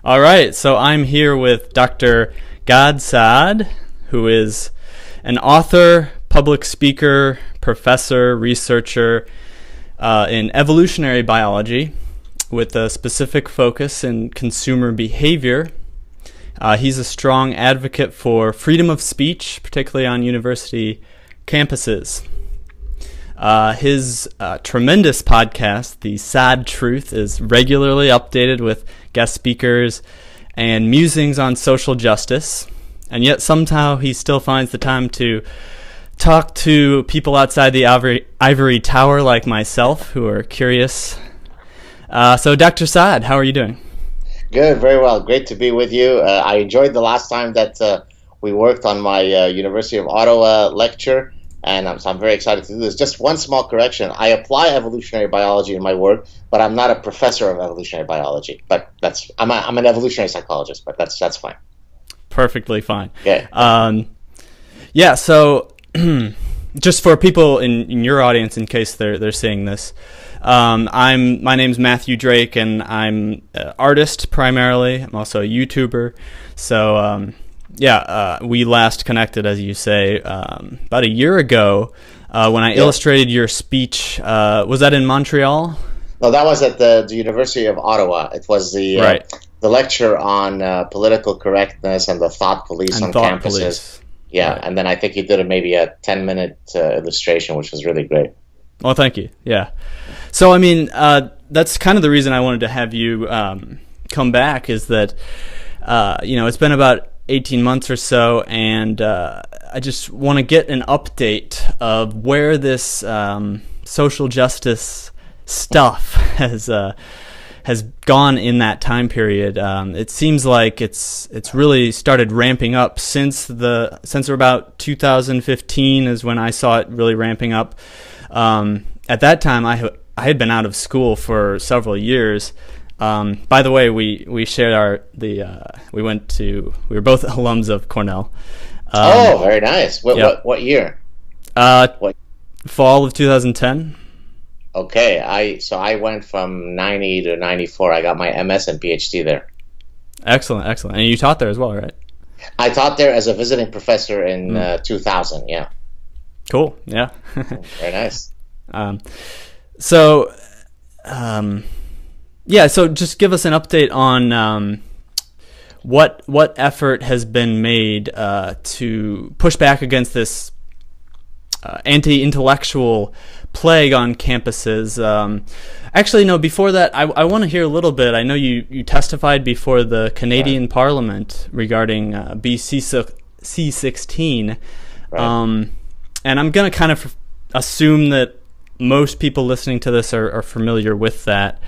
All right, so I'm here with Dr. Gad Saad, who is an author, public speaker, professor, researcher in evolutionary biology with a specific focus in consumer behavior. He's a strong advocate for freedom of speech, particularly on university campuses. His tremendous podcast, The Sad Truth, is regularly updated with guest speakers and musings on social justice. And yet somehow he still finds the time to talk to people outside the ivory tower like myself who are curious. So Dr. Saad, how are you doing? Good, very well. Great to be with you. I enjoyed the last time that we worked on my University of Ottawa lecture. And I'm very excited to do this. Just one small correction. I apply evolutionary biology in my work, but I'm not a professor of evolutionary biology. But I'm an evolutionary psychologist, but that's fine. Perfectly fine. Yeah. So just for people in your audience, in case they're seeing this, my name's Matthew Drake, and I'm an artist primarily. I'm also a YouTuber. So we last connected, as you say, about a year ago when I illustrated your speech. Was that in Montreal? No, that was at the University of Ottawa. It was the lecture on political correctness and the thought police on campuses. Police. Yeah, right. And then I think you did maybe a 10-minute illustration, which was really great. Well, thank you. Yeah. So, I mean, that's kind of the reason I wanted to have you come back is that, it's been about 18 months or so, and I just want to get an update of where this social justice stuff has gone in that time period. It seems like it's really started ramping up since about 2015 is when I saw it really ramping up. At that time, I had been out of school for several years. By the way, we shared we were both alums of Cornell. Very nice. What year? Fall of 2010. Okay, I went from 90 to 94. I got my MS and PhD there. Excellent. And you taught there as well, right? I taught there as a visiting professor in 2000. Yeah. Cool. Yeah. Very nice. So just give us an update on what effort has been made to push back against this anti-intellectual plague on campuses. Actually, no, before that, I want to hear a little bit. I know you testified before the Canadian Parliament regarding C16. Right. And I'm going to kind of assume that most people listening to this are familiar with that.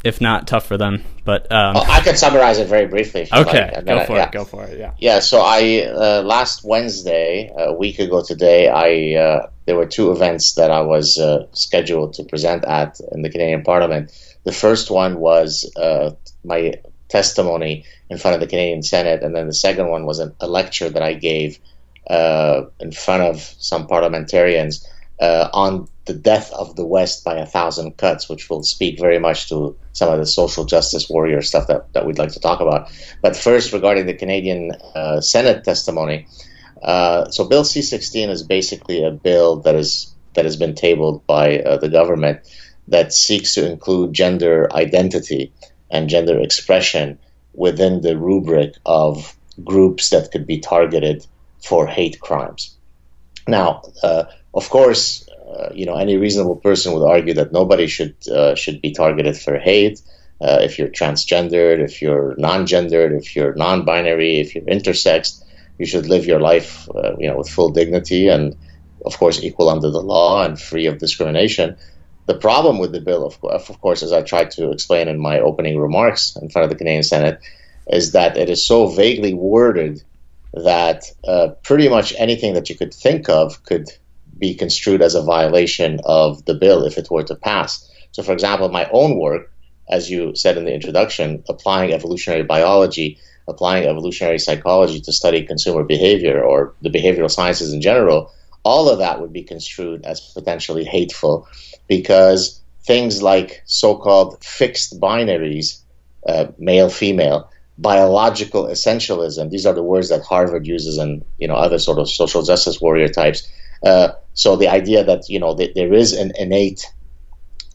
If not, tough for them. But I can summarize it very briefly. If okay, like. Go for it. Yeah. Yeah. So I last Wednesday, a week ago today, there were two events that I was scheduled to present at in the Canadian Parliament. The first one was my testimony in front of the Canadian Senate, and then the second one was a lecture that I gave in front of some parliamentarians on the death of the West by 1,000 cuts, which will speak very much to some of the social justice warrior stuff that we'd like to talk about. But first, regarding the Canadian Senate testimony, so Bill C-16 is basically a bill that has been tabled by the government that seeks to include gender identity and gender expression within the rubric of groups that could be targeted for hate crimes. Now, of course, any reasonable person would argue that nobody should be targeted for hate. If you're transgendered, if you're non-gendered, if you're non-binary, if you're intersex, you should live your life, with full dignity and, of course, equal under the law and free of discrimination. The problem with the bill, of course, as I tried to explain in my opening remarks in front of the Canadian Senate, is that it is so vaguely worded that pretty much anything that you could think of could be construed as a violation of the bill if it were to pass. So, for example, my own work, as you said in the introduction, applying evolutionary biology, applying evolutionary psychology to study consumer behavior or the behavioral sciences in general, all of that would be construed as potentially hateful because things like so-called fixed binaries male, female, biological essentialism. These are the words that Harvard uses and other sort of social justice warrior types. So the idea that there is an innate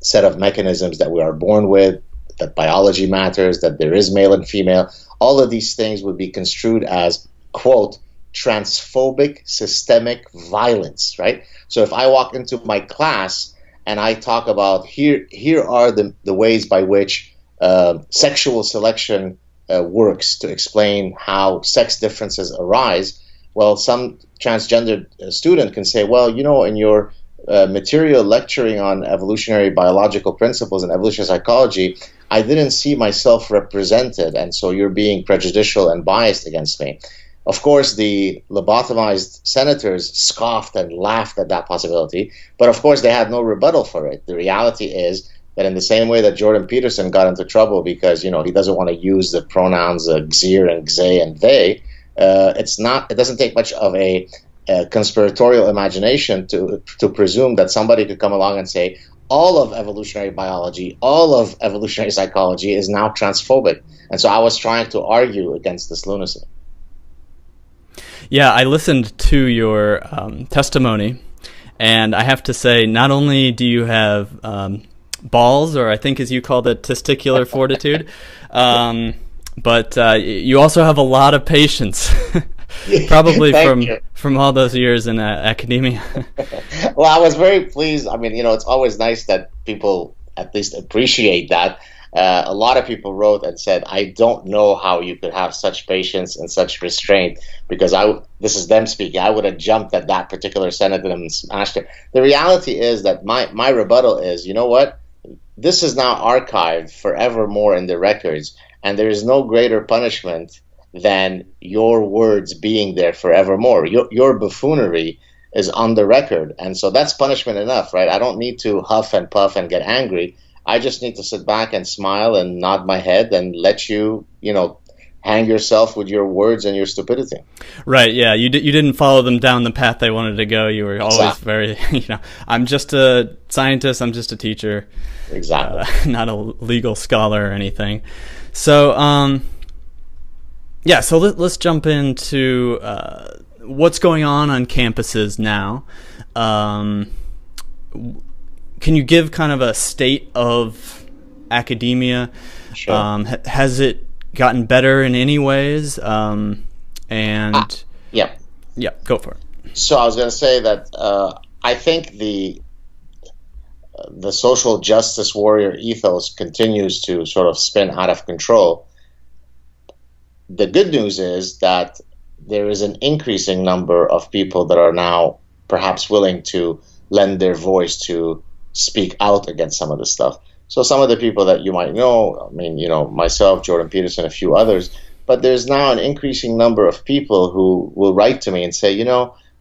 set of mechanisms that we are born with, that biology matters, that there is male and female, all of these things would be construed as, quote, transphobic systemic violence, right? So if I walk into my class and I talk about here are the ways by which sexual selection works to explain how sex differences arise, well, some transgender student can say, well, in your material lecturing on evolutionary biological principles and evolutionary psychology, I didn't see myself represented, and so you're being prejudicial and biased against me. Of course, the lobotomized senators scoffed and laughed at that possibility, but of course they had no rebuttal for it. The reality is that in the same way that Jordan Peterson got into trouble because he doesn't want to use the pronouns gzir and gze and they, it doesn't take much of a conspiratorial imagination to presume that somebody could come along and say all of evolutionary biology, all of evolutionary psychology is now transphobic. And so I was trying to argue against this lunacy. Yeah, I listened to your testimony, and I have to say, not only do you have balls, or I think as you called it, testicular fortitude, but you also have a lot of patience. Probably from all those years in academia. Well, I was very pleased. I mean, it's always nice that people at least appreciate that. A lot of people wrote and said, I don't know how you could have such patience and such restraint, because this is them speaking. I would have jumped at that particular senator and smashed it. The reality is that my rebuttal is, you know what? This is now archived forevermore in the records, and there is no greater punishment than your words being there forevermore. Your buffoonery is on the record, and so that's punishment enough, right? I don't need to huff and puff and get angry. I just need to sit back and smile and nod my head and let you, hang yourself with your words and your stupidity. Right, yeah. You didn't follow them down the path they wanted to go. You were always very, I'm just a scientist, I'm just a teacher. Exactly. Not a legal scholar or anything. So, so let's jump into what's going on campuses now. Can you give kind of a state of academia? Sure. Has it gotten better in any ways? Yeah, go for it. So I was going to say that I think the social justice warrior ethos continues to sort of spin out of control. The good news is that there is an increasing number of people that are now perhaps willing to lend their voice to speak out against some of this stuff. So some of the people that you might know, I mean, myself, Jordan Peterson, a few others, but there's now an increasing number of people who will write to me and say,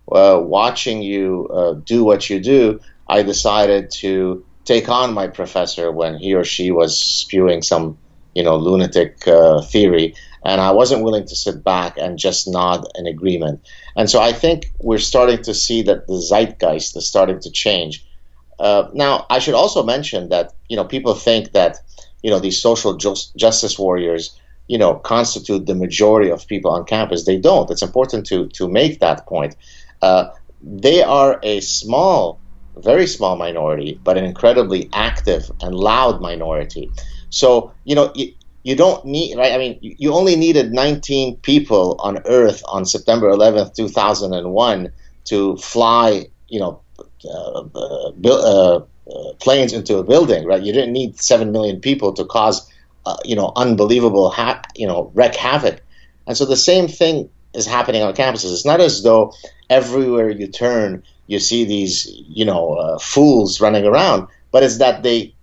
watching you do what you do, I decided to take on my professor when he or she was spewing some, lunatic theory, and I wasn't willing to sit back and just nod in agreement. And so I think we're starting to see that the zeitgeist is starting to change. Now, I should also mention that, people think that, these social justice warriors, constitute the majority of people on campus. They don't. It's important to make that point. They are a small, very small minority, but an incredibly active and loud minority. So, you don't need, right? I mean, you only needed 19 people on Earth on September 11th, 2001 to fly, planes into a building, right? You didn't need 7 million people to cause, unbelievable, wreak havoc. And so the same thing is happening on campuses. It's not as though everywhere you turn, you see these, fools running around, but it's that they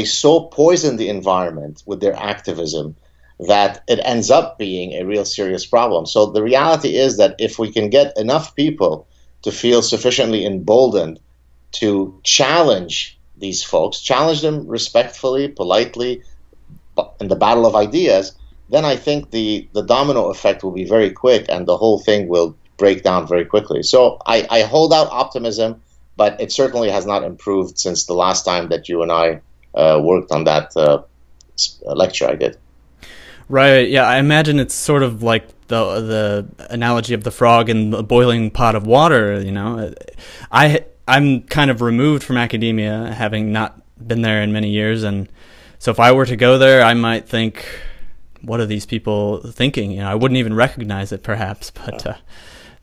so poison the environment with their activism that it ends up being a real serious problem. So the reality is that if we can get enough people to feel sufficiently emboldened to challenge these folks, challenge them respectfully, politely, in the battle of ideas, then I think the domino effect will be very quick and the whole thing will break down very quickly. So I hold out optimism, but it certainly has not improved since the last time that you and I worked on that lecture I did. Right. Yeah, I imagine it's sort of like the analogy of the frog in the boiling pot of water. I'm kind of removed from academia, having not been there in many years, and so if I were to go there, I might think, "What are these people thinking?" I wouldn't even recognize it, perhaps, but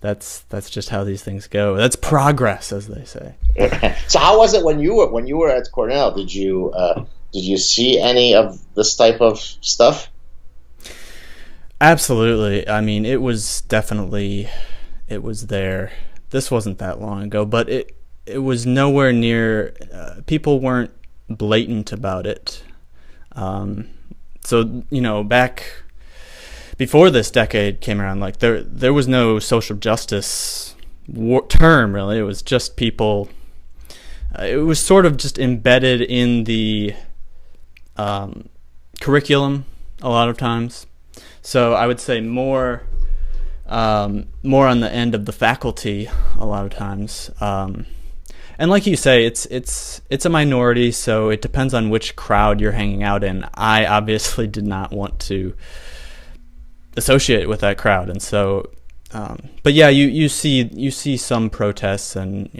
that's just how these things go. That's progress, as they say. So, how was it when you were at Cornell? Did you see any of this type of stuff? Absolutely. I mean, it was there. This wasn't that long ago, but it was nowhere near. People weren't blatant about it. So back before this decade came around, like there was no social justice term really. It was just people. It was sort of just embedded in the curriculum a lot of times. So I would say more on the end of the faculty a lot of times. And like you say, it's a minority, so it depends on which crowd you're hanging out in. I obviously did not want to associate with that crowd, and so, but yeah, you see some protests and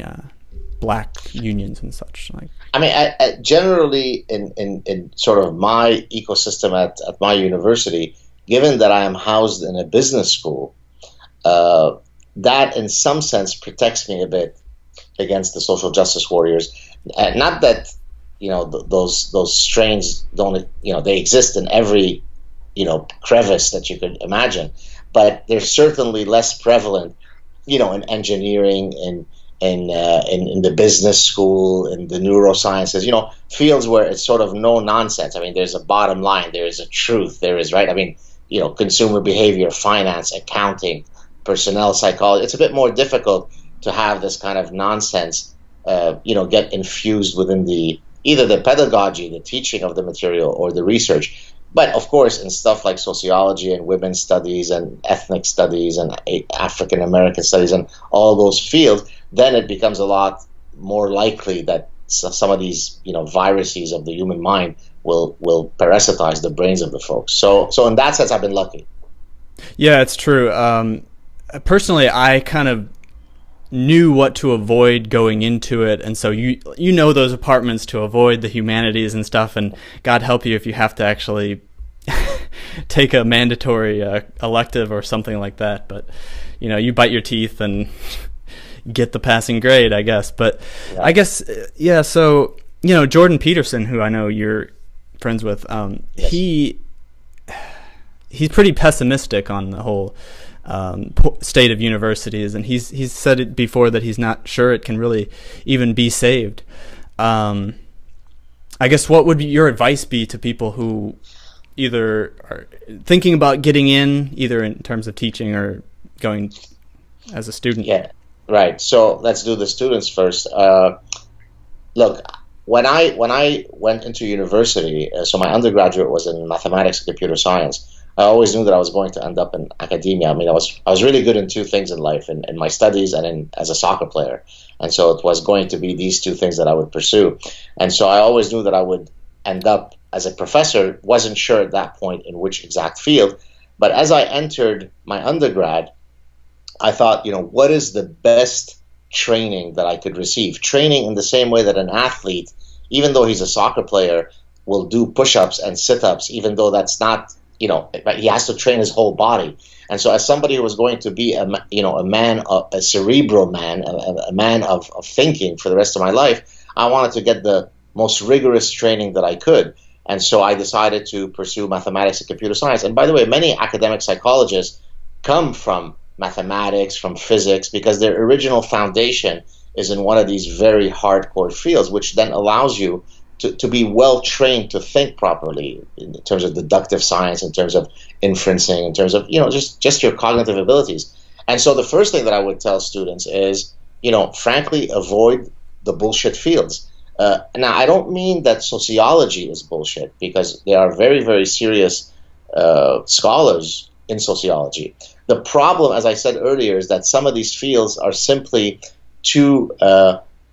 black unions and such. Like, I mean, generally in sort of my ecosystem at my university, given that I am housed in a business school, that in some sense protects me a bit against the social justice warriors. Not that those strains don't, they exist in every crevice that you could imagine, but they're certainly less prevalent in engineering, in the business school, in the neurosciences, fields where it's sort of no nonsense. I mean, there's a bottom line, there is a truth, there is, right? I mean, consumer behavior, finance, accounting, personnel psychology. It's a bit more difficult to have this kind of nonsense, get infused within either the pedagogy, the teaching of the material, or the research. But of course, in stuff like sociology and women's studies and ethnic studies and African American studies and all those fields, then it becomes a lot more likely that some of these, viruses of the human mind will parasitize the brains of the folks. So in that sense, I've been lucky. Yeah, it's true. Personally, I kind of knew what to avoid going into it, and so those apartments to avoid the humanities and stuff, and God help you if you have to actually take a mandatory elective or something like that, but you bite your teeth and get the passing grade, I guess. But yeah. I guess so Jordan Peterson, who I know you're friends with, yes. He's pretty pessimistic on the whole state of universities, and he's said it before that he's not sure it can really even be saved. I guess what would your advice be to people who either are thinking about getting in, either in terms of teaching or going as a student? Yeah, right. So let's do the students first. Look, when I went into university, so my undergraduate was in mathematics and computer science. I always knew that I was going to end up in academia. I mean, I was really good in two things in life, in my studies and as a soccer player. And so it was going to be these two things that I would pursue. And so I always knew that I would end up as a professor. Wasn't sure at that point in which exact field. But as I entered my undergrad, I thought, what is the best training that I could receive? Training in the same way that an athlete, even though he's a soccer player, will do push-ups and sit-ups, even though that's not, he has to train his whole body. And so as somebody who was going to be a cerebral man, a man of thinking for the rest of my life, I wanted to get the most rigorous training that I could. And so I decided to pursue mathematics and computer science. And by the way, many academic psychologists come from mathematics, from physics, because their original foundation is in one of these very hardcore fields, which then allows you to be well trained to think properly in terms of deductive science, in terms of inferencing, in terms of just your cognitive abilities. And so the first thing that I would tell students is, frankly, avoid the bullshit fields. Now, I don't mean that sociology is bullshit, because there are very, very serious scholars in sociology. The problem, as I said earlier, is that some of these fields are simply too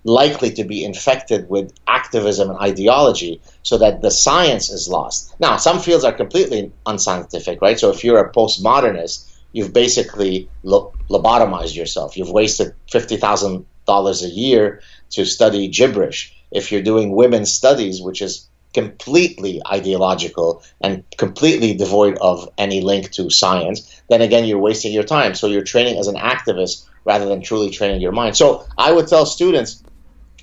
likely to be infected with activism and ideology. so that the science is lost. Now, some fields are completely unscientific, right? So if you're a postmodernist, you've basically lobotomized yourself. You've wasted $50,000 a year to study gibberish. If you're doing women's studies, which is completely ideological and completely devoid of any link to science, then again, you're wasting your time. So you're training as an activist rather than truly training your mind. So I would tell students,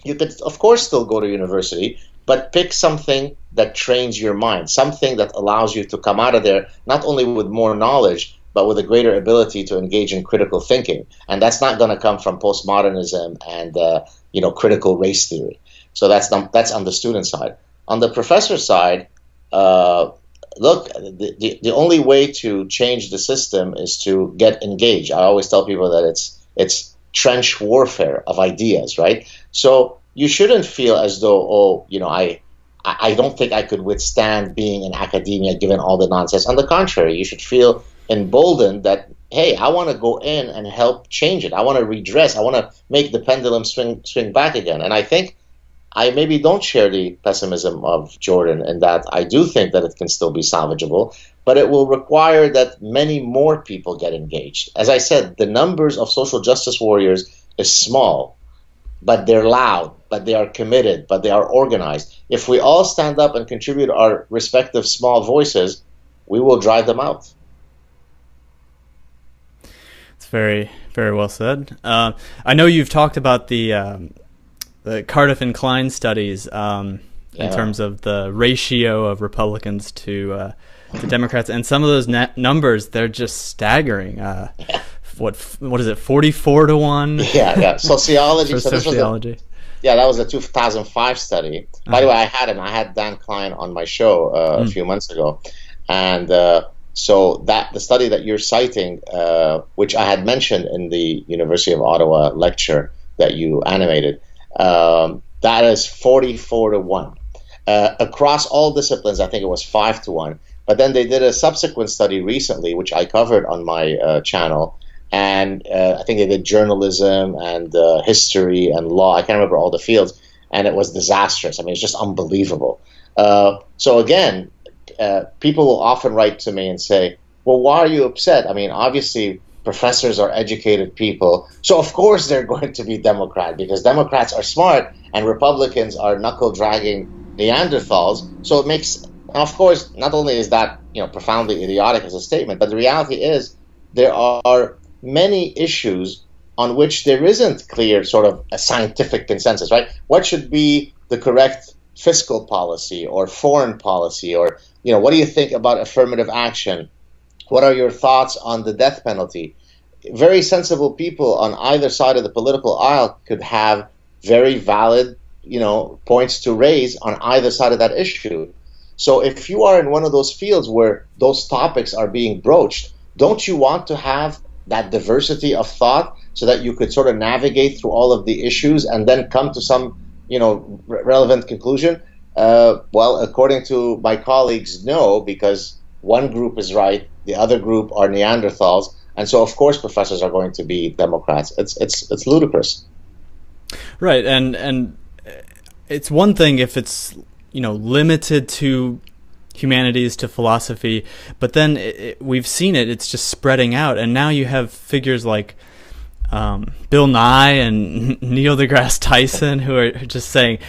you could, of course, still go to university, but pick something that trains your mind, something that allows you to come out of there not only with more knowledge, but with a greater ability to engage in critical thinking. And that's not going to come from postmodernism and critical race theory. So that's on the student side. On the professor side, look, the only way to change the system is to get engaged. I always tell people that it's trench warfare of ideas, right? So you shouldn't feel as though, I don't think I could withstand being in academia given all the nonsense. On the contrary, you should feel emboldened that, hey, I want to go in and help change it. I want to redress. I want to make the pendulum swing back again. And I think I maybe don't share the pessimism of Jordan in that I do think that it can still be salvageable, but it will require that many more people get engaged. As I said, the numbers of social justice warriors is small, but they're loud, but they are committed, but they are organized. If we all stand up and contribute our respective small voices, we will drive them out. It's very, very well said. I know you've talked about the Cardiff and Klein studies in terms of the ratio of Republicans to Democrats, and some of those numbers, they're just staggering. What is it, 44 to 1? Yeah. Sociology. For sociology. That was a 2005 study. By the way, I had Dan Klein on my show a few months ago, and so that the study that you're citing, which I had mentioned in the University of Ottawa lecture that you animated, that is 44 to 1. Across all disciplines, I think it was 5 to 1. But then they did a subsequent study recently, which I covered on my channel, and I think they did journalism and history and law. I can't remember all the fields, and it was disastrous. I mean, it's just unbelievable. So again, people will often write to me and say, well, why are you upset? I mean, obviously, professors are educated people, so of course they're going to be Democrat, because Democrats are smart and Republicans are knuckle-dragging Neanderthals. So it makes, of course, not only is that profoundly idiotic as a statement, but the reality is there are many issues on which there isn't clear sort of a scientific consensus, right? What should be the correct fiscal policy or foreign policy, or what do you think about affirmative action? What are your thoughts on the death penalty? Very sensible people on either side of the political aisle could have very valid, points to raise on either side of that issue. So if you are in one of those fields where those topics are being broached, don't you want to have that diversity of thought so that you could sort of navigate through all of the issues and then come to some, relevant conclusion? Well, according to my colleagues, no, because one group is right, the other group are Neanderthals, and so of course professors are going to be Democrats. It's ludicrous. Right, and it's one thing if it's limited to humanities, to philosophy, but then we've seen it's just spreading out, and now you have figures like Bill Nye and Neil deGrasse Tyson who are just saying,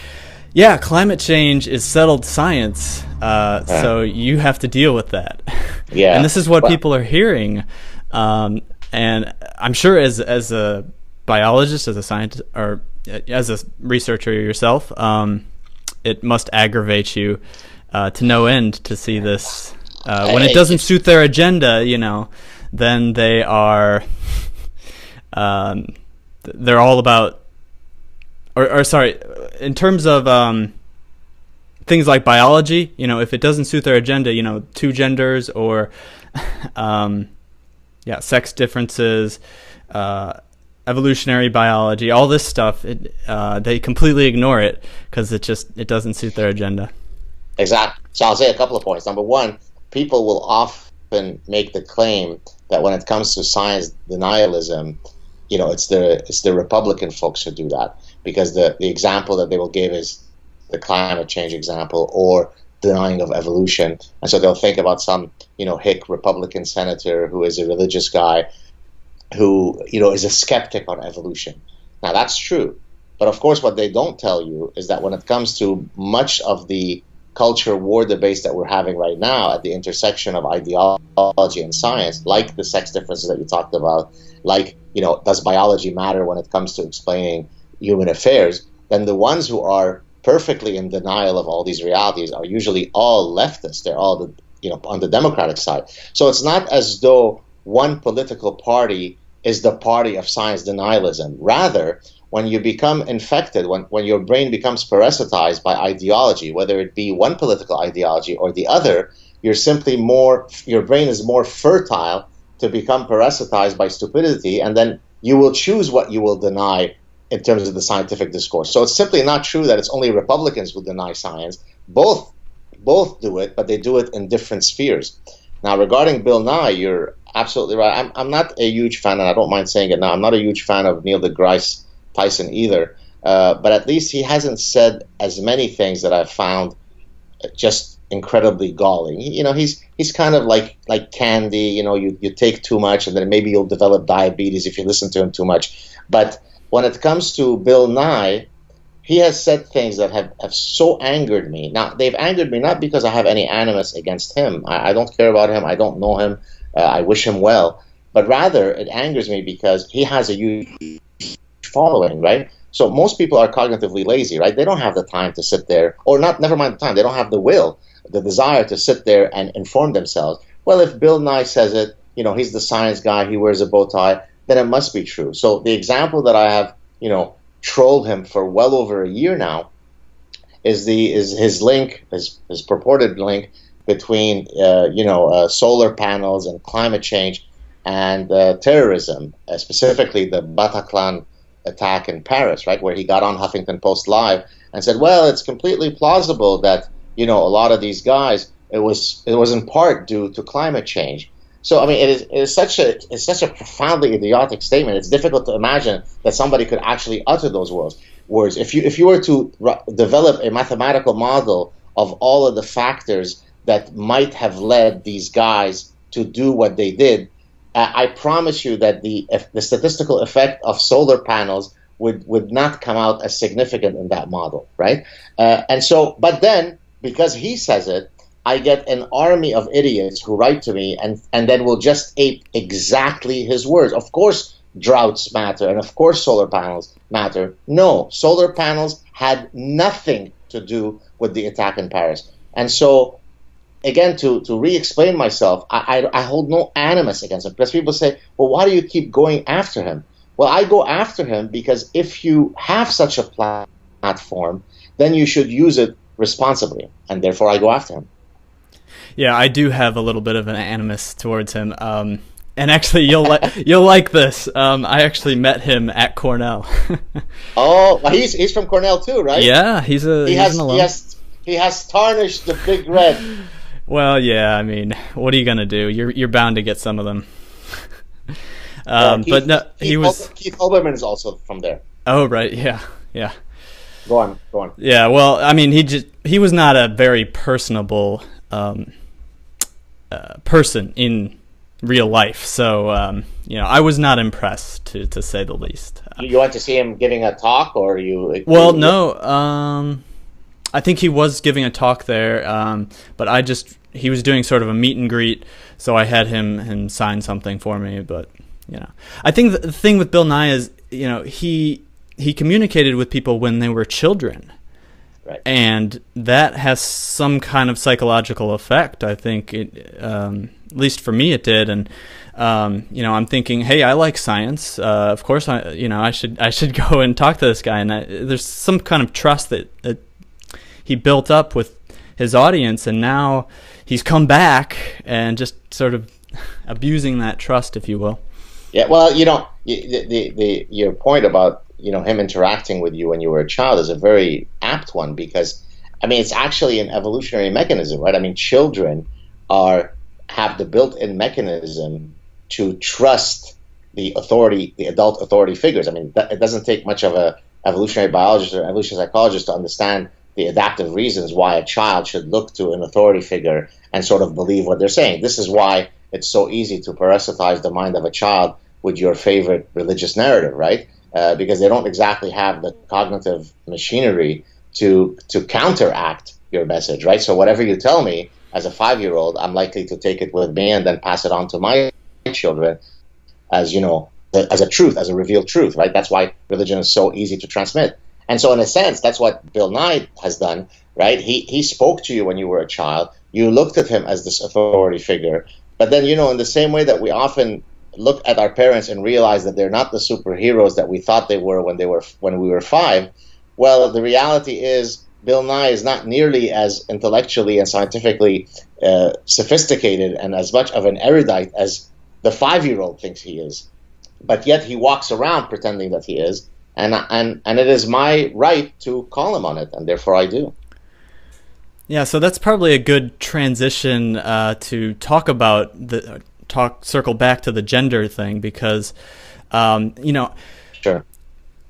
yeah, climate change is settled science, so you have to deal with that. Yeah, and this is what people are hearing, and I'm sure as a biologist, as a scientist, or as a researcher yourself, it must aggravate you to no end to see this. When it doesn't suit their agenda, then they are they're all about. Or sorry, in terms of things like biology, if it doesn't suit their agenda, two genders or sex differences, evolutionary biology, all this stuff, they completely ignore it because it doesn't suit their agenda. Exactly. So I'll say a couple of points. Number one, people will often make the claim that when it comes to science denialism, it's the Republican folks who do that. Because the example that they will give is the climate change example, or denying of evolution. And so they'll think about some, hick Republican senator who is a religious guy who, is a skeptic on evolution. Now, that's true. But of course, what they don't tell you is that when it comes to much of the culture war debates that we're having right now at the intersection of ideology and science, like the sex differences that you talked about, like, does biology matter when it comes to explaining human affairs, then the ones who are perfectly in denial of all these realities are usually all leftists. They're all on the Democratic side. So it's not as though one political party is the party of science denialism. Rather, when you become infected, when your brain becomes parasitized by ideology, whether it be one political ideology or the other, your brain is more fertile to become parasitized by stupidity, and then you will choose what you will deny in terms of the scientific discourse. So it's simply not true that it's only Republicans who deny science. Both do it, but they do it in different spheres. Now, regarding Bill Nye, you're absolutely right. I'm not a huge fan, and I don't mind saying it now, I'm not a huge fan of Neil deGrasse Tyson either, but at least he hasn't said as many things that I've found just incredibly galling. He's kind of like candy. You take too much, and then maybe you'll develop diabetes if you listen to him too much. But when it comes to Bill Nye, he has said things that have so angered me. Now, they've angered me not because I have any animus against him. I don't care about him. I don't know him. I wish him well. But rather, it angers me because he has a huge following, right? So most people are cognitively lazy, right? They don't have the time to sit there, or never mind the time, they don't have the will, the desire to sit there and inform themselves. Well, if Bill Nye says it, he's the science guy, he wears a bow tie, then it must be true. So the example that I have, trolled him for well over a year now is his link, his purported link between solar panels and climate change and terrorism, specifically the Bataclan attack in Paris, right, where he got on Huffington Post Live and said, well, it's completely plausible that a lot of these guys, it was in part due to climate change. So I mean, it is such a profoundly idiotic statement. It's difficult to imagine that somebody could actually utter those words. If you were to develop a mathematical model of all of the factors that might have led these guys to do what they did, I promise you that the statistical effect of solar panels would not come out as significant in that model, right? But then, because he says it, I get an army of idiots who write to me and then will just ape exactly his words. Of course, droughts matter, and of course, solar panels matter. No, solar panels had nothing to do with the attack in Paris. And so, again, to re-explain myself, I hold no animus against him, because people say, well, why do you keep going after him? Well, I go after him because if you have such a platform, then you should use it responsibly, and therefore I go after him. Yeah, I do have a little bit of an animus towards him, and actually, you'll like this. I actually met him at Cornell. Oh, well, he's from Cornell too, right? Yeah, he has tarnished the Big Red. Well, yeah, I mean, what are you gonna do? You're bound to get some of them. But no, Keith Olbermann is also from there. Oh, right, yeah. Go on. Yeah, well, I mean, he was not a very personable person in real life, so I was not impressed, to say the least. You went to see him giving a talk, or you? Well, no. I think he was giving a talk there, but he was doing sort of a meet and greet, so I had him sign something for me. But I think the thing with Bill Nye is, he communicated with people when they were children. Right. And that has some kind of psychological effect. I think at least for me it did. And I'm thinking, hey, I like science. Of course, I should go and talk to this guy. And there's some kind of trust that he built up with his audience, and now he's come back and just sort of abusing that trust, if you will. Yeah. Well, your point about him interacting with you when you were a child is a very apt one, because, I mean, it's actually an evolutionary mechanism, right? I mean, children have the built-in mechanism to trust the adult authority figures. I mean, it doesn't take much of a evolutionary biologist or evolutionary psychologist to understand the adaptive reasons why a child should look to an authority figure and sort of believe what they're saying. This is why it's so easy to parasitize the mind of a child with your favorite religious narrative, right? Because they don't exactly have the cognitive machinery to counteract your message, right? So whatever you tell me as a 5-year-old, I'm likely to take it with me and then pass it on to my children as, you know, as a truth, as a revealed truth, right? That's why religion is so easy to transmit. And so in a sense, that's what Bill Nye has done, right? He spoke to you when you were a child. You looked at him as this authority figure. But then, you know, in the same way that we often look at our parents and realize that they're not the superheroes that we thought they were when we were 5, well, the reality is Bill Nye is not nearly as intellectually and scientifically sophisticated and as much of an erudite as the 5-year-old thinks he is. But yet he walks around pretending that he is, and it is my right to call him on it, and therefore I do. Yeah, so that's probably a good transition to talk about circle back to the gender thing, because you know, sure.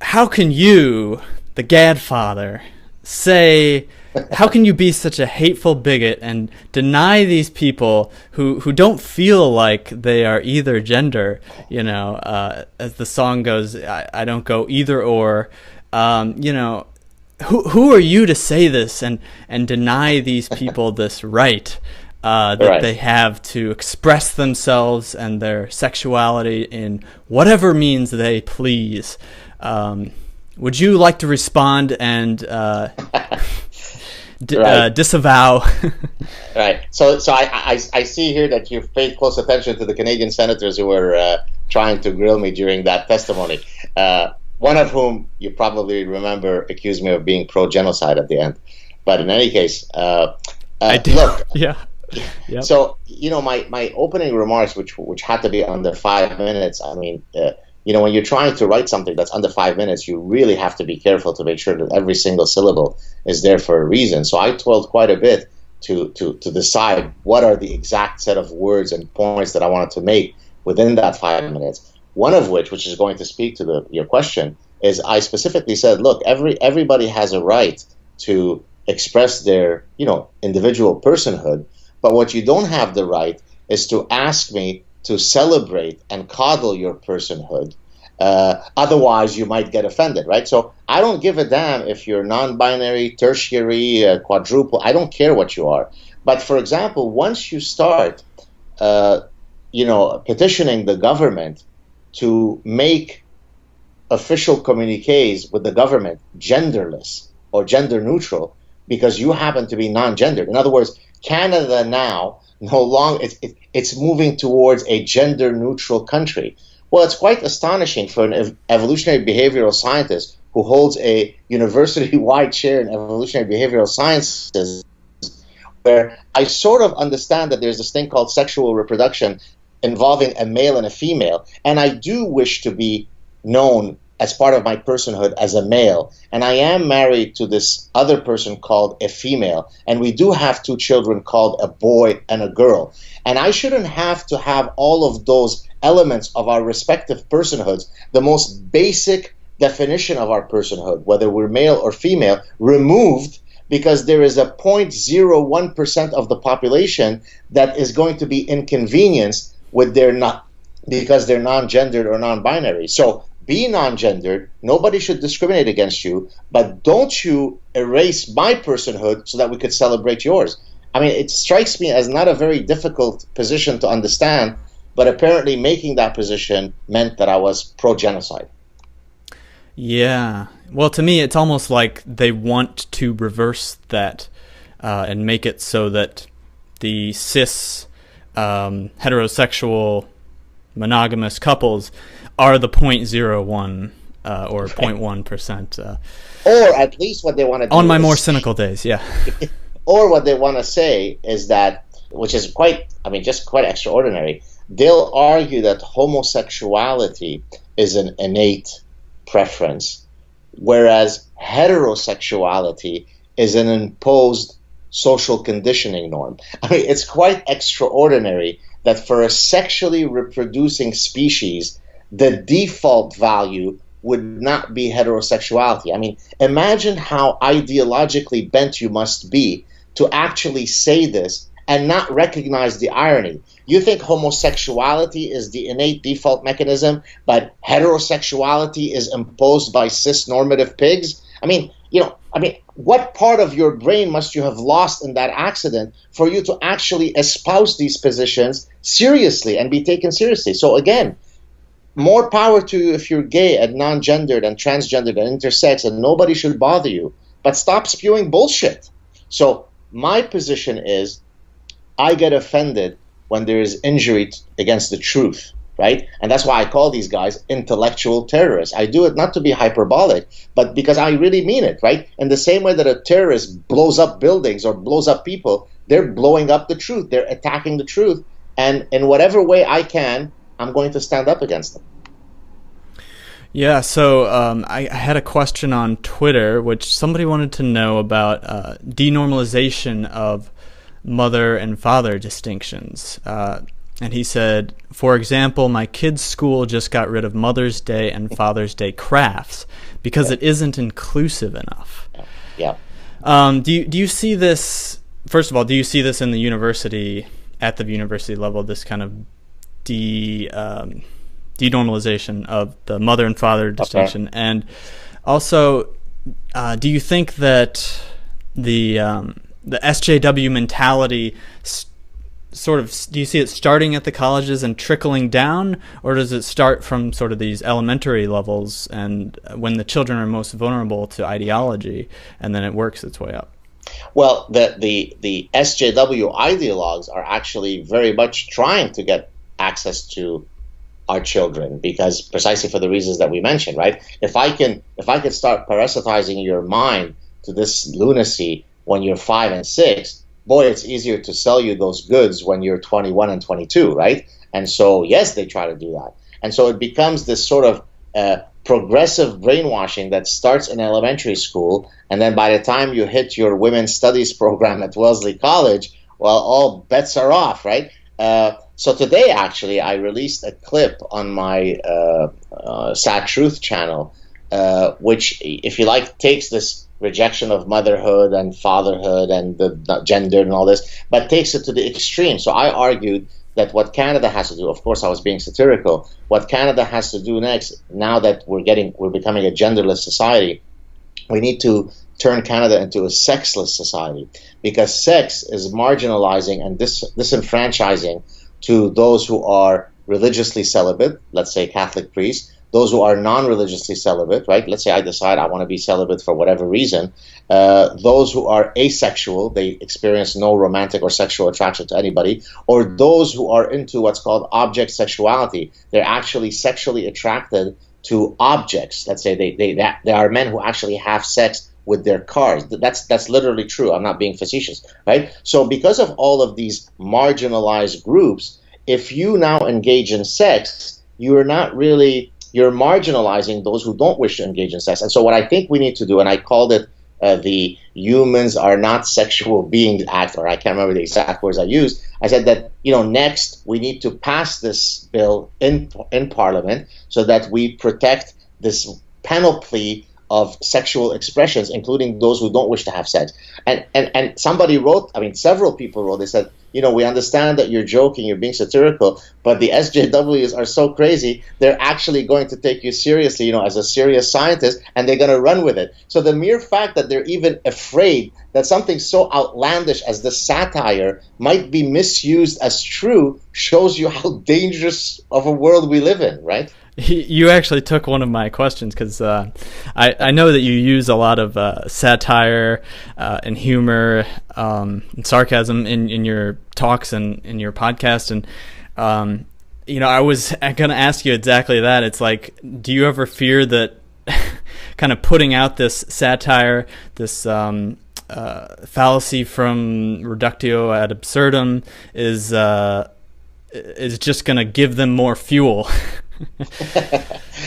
How can you, the Gadfather, say, how can you be such a hateful bigot and deny these people who don't feel like they are either gender? You know, as the song goes, I don't go either or. You know, who are you to say this and deny these people this right that they have to express themselves and their sexuality in whatever means they please? Would you like to respond and disavow? Right. So I see here that you've paid close attention to the Canadian senators who were trying to grill me during that testimony. One of whom you probably remember accused me of being pro-genocide at the end. But in any case, I did. Look. Yeah. Yep. So, you know, my opening remarks, which had to be under 5 minutes, I mean, you know, when you're trying to write something that's under 5 minutes, you really have to be careful to make sure that every single syllable is there for a reason. So I toiled quite a bit to decide what are the exact set of words and points that I wanted to make within that 5 minutes. One of which is going to speak to your question, is I specifically said, look, everybody has a right to express their, you know, individual personhood, but what you don't have the right is to ask me to celebrate and coddle your personhood. Otherwise, you might get offended, right? So I don't give a damn if you're non-binary, tertiary, quadruple. I don't care what you are. But for example, once you start, you know, petitioning the government to make official communiques with the government genderless or gender neutral because you happen to be non-gendered. In other words, Canada now no longer it's moving towards a gender neutral country. Well, it's quite astonishing for an evolutionary behavioral scientist who holds a university-wide chair in evolutionary behavioral sciences, where I sort of understand that there's this thing called sexual reproduction involving a male and a female, and I do wish to be known as part of my personhood as a male, and I am married to this other person called a female, and we do have 2 children called a boy and a girl, and I shouldn't have to have all of those elements of our respective personhoods, the most basic definition of our personhood, whether we're male or female, removed because there is a 0.01% of the population that is going to be inconvenienced with because they're non-gendered or non-binary. So be non-gendered, nobody should discriminate against you, but don't you erase my personhood so that we could celebrate yours. I mean, it strikes me as not a very difficult position to understand, but apparently making that position meant that I was pro-genocide. Yeah. Well, to me, it's almost like they want to reverse that and make it so that the cis heterosexual monogamous couples are the 0.01 or 0.1%. Or at least what they want to do on my more cynical days, yeah. Or what they want to say is that, which is quite extraordinary, they'll argue that homosexuality is an innate preference, whereas heterosexuality is an imposed social conditioning norm. I mean, it's quite extraordinary that for a sexually reproducing species, the default value would not be heterosexuality. I mean, imagine how ideologically bent you must be to actually say this and not recognize the irony. You think homosexuality is the innate default mechanism, but heterosexuality is imposed by cis-normative pigs? What part of your brain must you have lost in that accident for you to actually espouse these positions seriously and be taken seriously? So again, more power to you if you're gay and non-gendered and transgendered and intersex, and nobody should bother you. But stop spewing bullshit. So my position is, I get offended when there is injury against the truth, right? And that's why I call these guys intellectual terrorists. I do it not to be hyperbolic, but because I really mean it, right? In the same way that a terrorist blows up buildings or blows up people, they're blowing up the truth. They're attacking the truth. And in whatever way I can, I'm going to stand up against them. Yeah, so I had a question on Twitter, which somebody wanted to know about denormalization of mother and father distinctions. And he said, for example, my kid's school just got rid of Mother's Day and Father's Day crafts because it isn't inclusive enough. Yeah. Do you see this, first of all, do you see this in the university, at the university level, this kind of denormalization of the mother and father distinction? Okay. And also, do you think that the SJW mentality sort of, do you see it starting at the colleges and trickling down, or does it start from sort of these elementary levels and when the children are most vulnerable to ideology, and then it works its way up? Well, the SJW ideologues are actually very much trying to get access to our children, because precisely for the reasons that we mentioned, right? If I can start parasitizing your mind to this lunacy when you're 5 and 6, boy, it's easier to sell you those goods when you're 21 and 22, right? And so, yes, they try to do that. And so it becomes this sort of progressive brainwashing that starts in elementary school, and then by the time you hit your women's studies program at Wellesley College, well, all bets are off, right? So today, actually, I released a clip on my Sad Truth channel, which, if you like, takes this rejection of motherhood and fatherhood and the gender and all this, but takes it to the extreme. So I argued that what Canada has to do, of course I was being satirical, what Canada has to do next, now that we're becoming a genderless society, we need to turn Canada into a sexless society, because sex is marginalizing and disenfranchising to those who are religiously celibate, let's say Catholic priests, those who are non-religiously celibate, right? Let's say I decide I want to be celibate for whatever reason. Those who are asexual, they experience no romantic or sexual attraction to anybody, or those who are into what's called object sexuality. They're actually sexually attracted to objects. Let's say they are men who actually have sex with their cars. That's literally true. I'm not being facetious, right? So because of all of these marginalized groups, if you now engage in sex, you're marginalizing those who don't wish to engage in sex. And so what I think we need to do, and I called it the Humans Are Not Sexual Beings Act, or I can't remember the exact words I used. I said that, next we need to pass this bill in Parliament so that we protect this panoply of sexual expressions, including those who don't wish to have sex. And somebody wrote, several people wrote, they said, we understand that you're joking, you're being satirical, but the SJWs are so crazy, they're actually going to take you seriously, as a serious scientist, and they're going to run with it. So the mere fact that they're even afraid that something so outlandish as the satire might be misused as true shows you how dangerous of a world we live in, right? You actually took one of my questions, because I know that you use a lot of satire and humor and sarcasm in your talks and in your podcast. And, I was going to ask you exactly that. It's like, do you ever fear that kind of putting out this satire, this fallacy from reductio ad absurdum is just going to give them more fuel?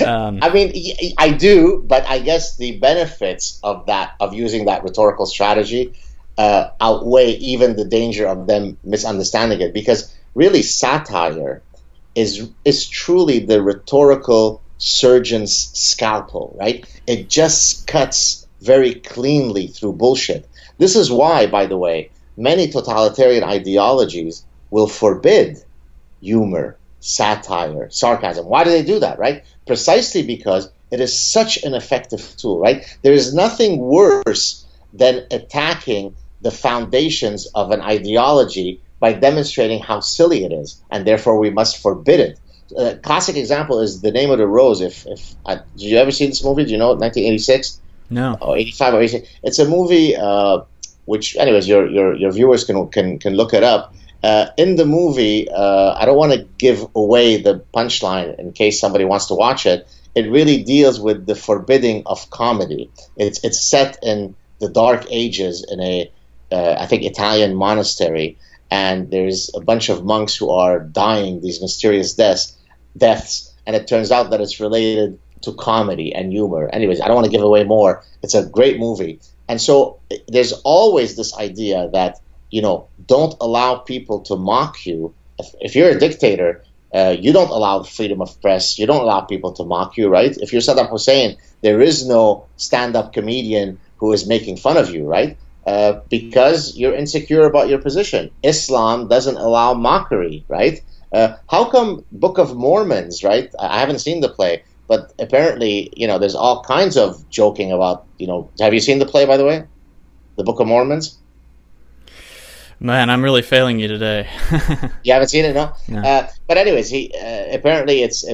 I do, but I guess the benefits of using that rhetorical strategy outweigh even the danger of them misunderstanding it, because really satire is truly the rhetorical surgeon's scalpel, right? It just cuts very cleanly through bullshit. This is why, by the way, many totalitarian ideologies will forbid humor, satire, sarcasm. Why do they do that, right? Precisely because it is such an effective tool, right? There is nothing worse than attacking the foundations of an ideology by demonstrating how silly it is, and therefore we must forbid it. A classic example is The Name of the Rose. Did you ever see this movie? Do you know it? 1986? No. Or 85 or 86? It's a movie which, anyways, your viewers can look it up. In the movie, I don't want to give away the punchline in case somebody wants to watch it. It really deals with the forbidding of comedy. It's set in the Dark Ages in a, I think, Italian monastery, and there's a bunch of monks who are dying these mysterious deaths, and it turns out that it's related to comedy and humor. Anyways, I don't want to give away more. It's a great movie. And so there's always this idea that, don't allow people to mock you. If you're a dictator, you don't allow freedom of press. You don't allow people to mock you, right? If you're Saddam Hussein, there is no stand-up comedian who is making fun of you, right? Because you're insecure about your position. Islam doesn't allow mockery, right? How come Book of Mormons, right? I haven't seen the play, but apparently, there's all kinds of joking about, have you seen the play, by the way? The Book of Mormons? Man, I'm really failing you today. You haven't seen it, no? No. But anyways, he apparently it's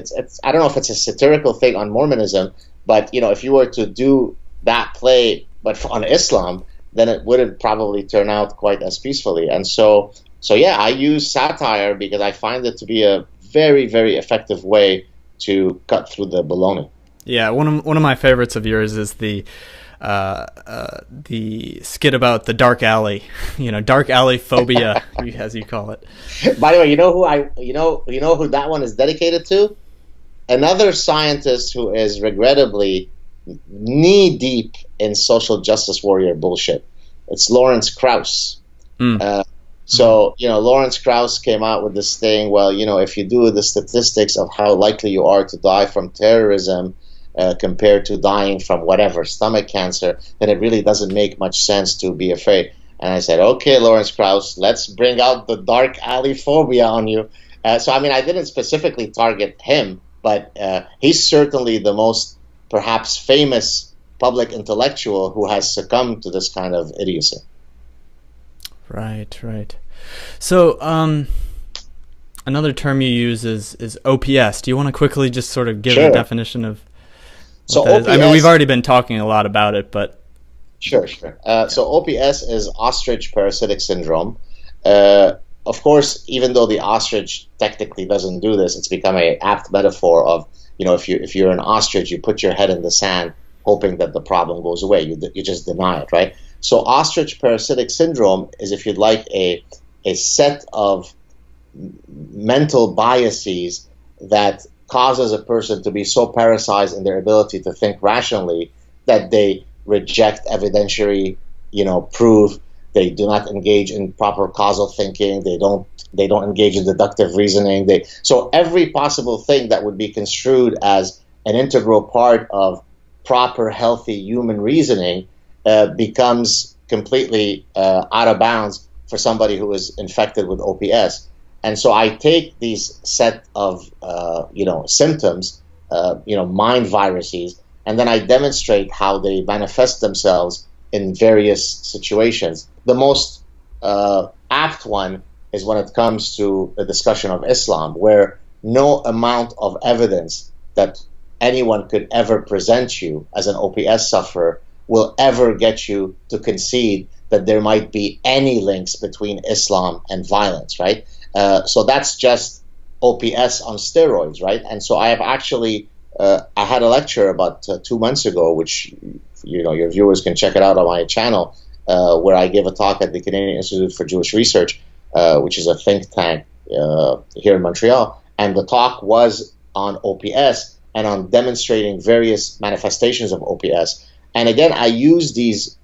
I don't know if it's a satirical thing on Mormonism, but if you were to do that play but on Islam, then it wouldn't probably turn out quite as peacefully. And so yeah, I use satire because I find it to be a very, very effective way to cut through the baloney. Yeah, one of my favorites of yours is the skit about the dark alley, dark alley phobia, as you call it. By the way, you know who that one is dedicated to? Another scientist who is regrettably knee deep in social justice warrior bullshit. It's Lawrence Krauss. Lawrence Krauss came out with this thing. Well, if you do the statistics of how likely you are to die from terrorism compared to dying from whatever, stomach cancer, then it really doesn't make much sense to be afraid. And I said, okay, Lawrence Krauss, let's bring out the dark alley phobia on you. I didn't specifically target him, but he's certainly the most perhaps famous public intellectual who has succumbed to this kind of idiocy. Right. So another term you use is OPS. Do you want to quickly just sort of give a definition of what that is? I mean, we've already been talking a lot about it, but... Sure. So OPS is Ostrich Parasitic Syndrome. Of course, even though the ostrich technically doesn't do this, it's become an apt metaphor of, if you're an ostrich, you put your head in the sand hoping that the problem goes away. You just deny it, right? So Ostrich Parasitic Syndrome is, if you'd like, a set of mental biases that causes a person to be so parasized in their ability to think rationally that they reject evidentiary, proof. They do not engage in proper causal thinking. They don't engage in deductive reasoning. So every possible thing that would be construed as an integral part of proper, healthy human reasoning becomes completely out of bounds for somebody who is infected with OPS. And so I take these set of symptoms, mind viruses, and then I demonstrate how they manifest themselves in various situations. The most apt one is when it comes to the discussion of Islam, where no amount of evidence that anyone could ever present you as an OPS sufferer will ever get you to concede that there might be any links between Islam and violence, right? So that's just OPS on steroids, right? And so I have actually, I had a lecture about 2 months ago, which your viewers can check it out on my channel, where I gave a talk at the Canadian Institute for Jewish Research, which is a think tank here in Montreal. And the talk was on OPS and on demonstrating various manifestations of OPS. And again, I use this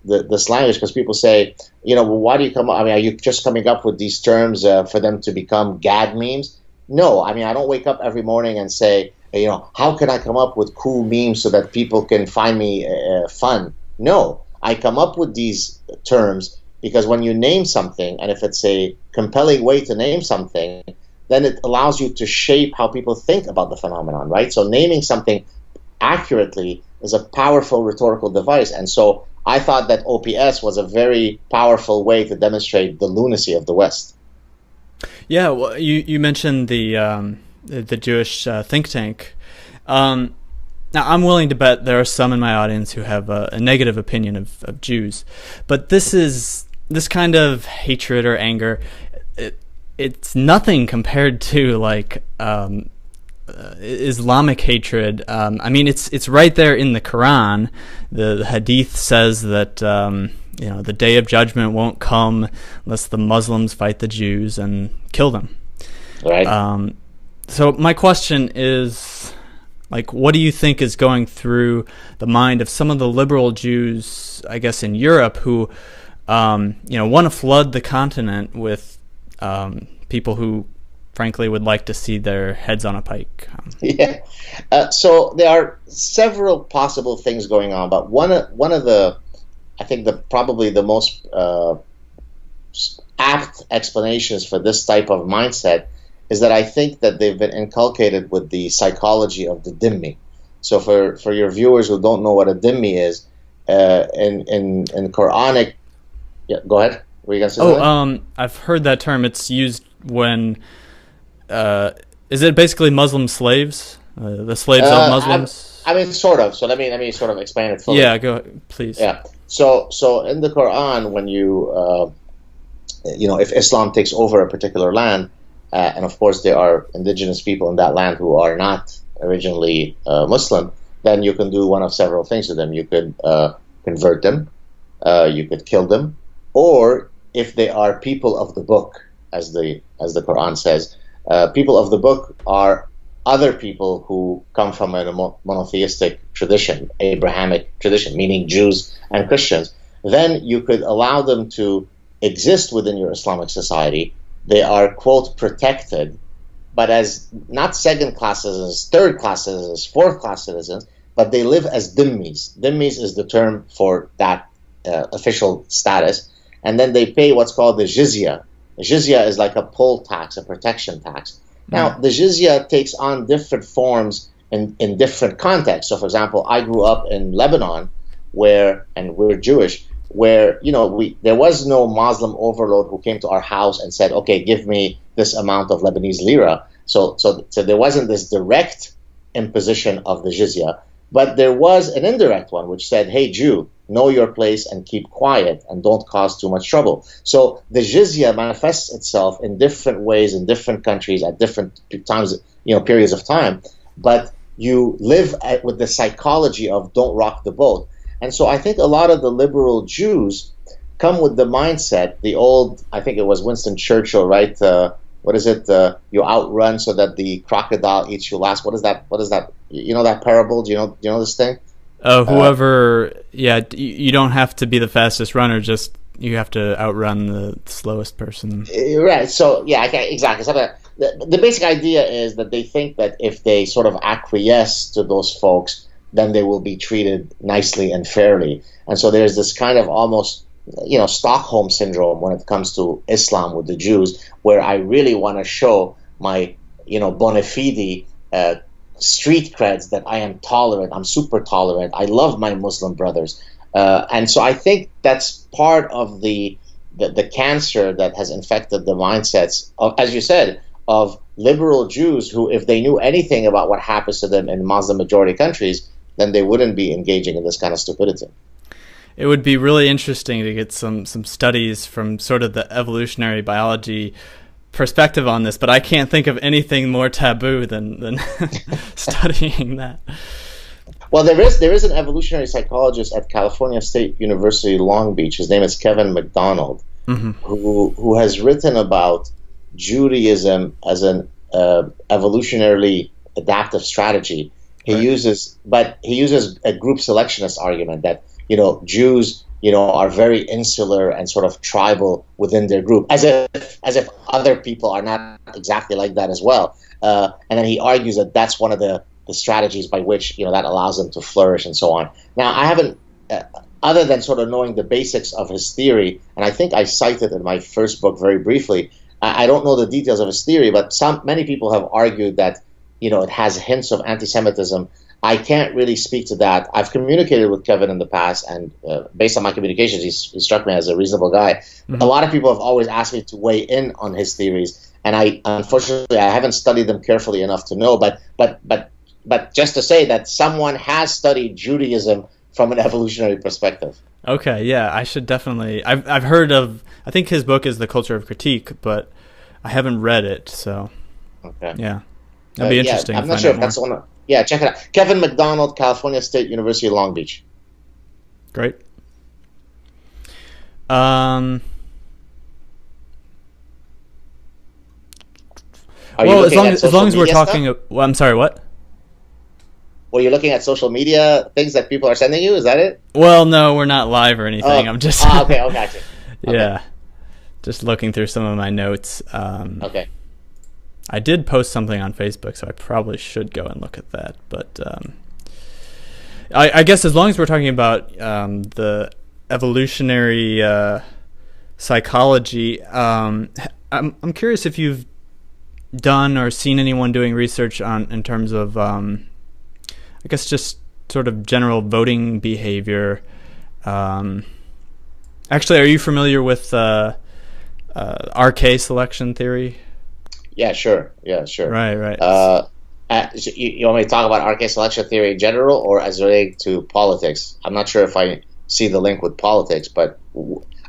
language because people say, well, why do you come up? I mean, are you just coming up with these terms for them to become Gad memes? No, I mean, I don't wake up every morning and say, how can I come up with cool memes so that people can find me fun? No, I come up with these terms because when you name something, and if it's a compelling way to name something, then it allows you to shape how people think about the phenomenon, right? So naming something accurately is a powerful rhetorical device. And so I thought that OPS was a very powerful way to demonstrate the lunacy of the West. Yeah, well, you mentioned the Jewish think tank. Now, I'm willing to bet there are some in my audience who have a negative opinion of Jews, but this kind of hatred or anger, it's nothing compared to like Islamic hatred. I mean, it's right there in the Quran. The Hadith says that the day of judgment won't come unless the Muslims fight the Jews and kill them. Right. So my question is, like, what do you think is going through the mind of some of the liberal Jews, I guess, in Europe who, want to flood the continent with people who, frankly, would like to see their heads on a pike? Yeah. So there are several possible things going on, but one of the, I think probably the most apt explanations for this type of mindset is that I think that they've been inculcated with the psychology of the dhimmi. So for your viewers who don't know what a dhimmi is, in Quranic, yeah, go ahead. Were you gonna say something? I've heard that term. It's used when, is it basically Muslim slaves? The slaves of Muslims? I mean, sort of. So let me sort of explain it fully. Yeah, go ahead, please. Yeah. So in the Quran, when if Islam takes over a particular land, and of course there are indigenous people in that land who are not originally Muslim, then you can do one of several things to them. You could convert them, you could kill them, or if they are people of the book, as the Quran says, people of the book are other people who come from a monotheistic tradition, Abrahamic tradition, meaning Jews and Christians. Then you could allow them to exist within your Islamic society. They are, quote, protected, but as not second-class citizens, third-class citizens, fourth-class citizens, but they live as dhimmis. Dhimmis is the term for that official status. And then they pay what's called the jizya. The jizya is like a poll tax, a protection tax. Now, the jizya takes on different forms in different contexts. So, for example, I grew up in Lebanon, and we're Jewish, where there was no Muslim overlord who came to our house and said, "Okay, give me this amount of Lebanese lira." So there wasn't this direct imposition of the jizya, but there was an indirect one which said, "Hey, Jew, know your place and keep quiet and don't cause too much trouble." So the jizya manifests itself in different ways in different countries at different times, periods of time. But you live with the psychology of don't rock the boat. And so I think a lot of the liberal Jews come with the mindset, the old, I think it was Winston Churchill, right? What is it? You outrun so that the crocodile eats you last. What is that? You know that parable? Do you know this thing? You don't have to be the fastest runner, just you have to outrun the slowest person. Right. So, yeah, exactly. So the basic idea is that they think that if they sort of acquiesce to those folks, then they will be treated nicely and fairly. And so there's this kind of almost, Stockholm syndrome when it comes to Islam with the Jews, where I really want to show my, bona fide street creds that I am tolerant, I'm super tolerant, I love my Muslim brothers. And so I think that's part of the cancer that has infected the mindsets of, as you said, of liberal Jews who, if they knew anything about what happens to them in Muslim majority countries, then they wouldn't be engaging in this kind of stupidity. It would be really interesting to get some studies from sort of the evolutionary biology perspective on this, but I can't think of anything more taboo than studying that. Well, there is an evolutionary psychologist at California State University, Long Beach. His name is Kevin McDonald, who has written about Judaism as an evolutionarily adaptive strategy. He uses a group selectionist argument that Jews are very insular and sort of tribal within their group, as if other people are not exactly like that as well. And then he argues that that's one of the the strategies by which that allows them to flourish and so on. Now, I haven't, other than sort of knowing the basics of his theory, and I think I cited in my first book very briefly. I don't know the details of his theory, but many people have argued that it has hints of anti-Semitism. I can't really speak to that. I've communicated with Kevin in the past, and based on my communications, he struck me as a reasonable guy. Mm-hmm. A lot of people have always asked me to weigh in on his theories, and unfortunately I haven't studied them carefully enough to know. But just to say that someone has studied Judaism from an evolutionary perspective. Okay, yeah, I should definitely. I've heard of. I think his book is The Culture of Critique, but I haven't read it. So, okay, yeah, that'd be interesting. I'm not sure if that's the one. Yeah, check it out. Kevin McDonald, California State University, Long Beach. Great. Well, as long as we're talking, well, I'm sorry, what? Well, you're looking at social media things that people are sending you. Is that it? Well, no, we're not live or anything. I'm just. Okay, gotcha. Okay. Yeah, just looking through some of my notes. Okay. I did post something on Facebook, so I probably should go and look at that. But I guess as long as we're talking about the evolutionary psychology, I'm curious if you've done or seen anyone doing research in terms of, I guess, just sort of general voting behavior. Actually, are you familiar with RK selection theory? Yeah, sure. Yeah, sure. Right. So you want me to talk about RK selection theory in general, or as related to politics? I'm not sure if I see the link with politics, but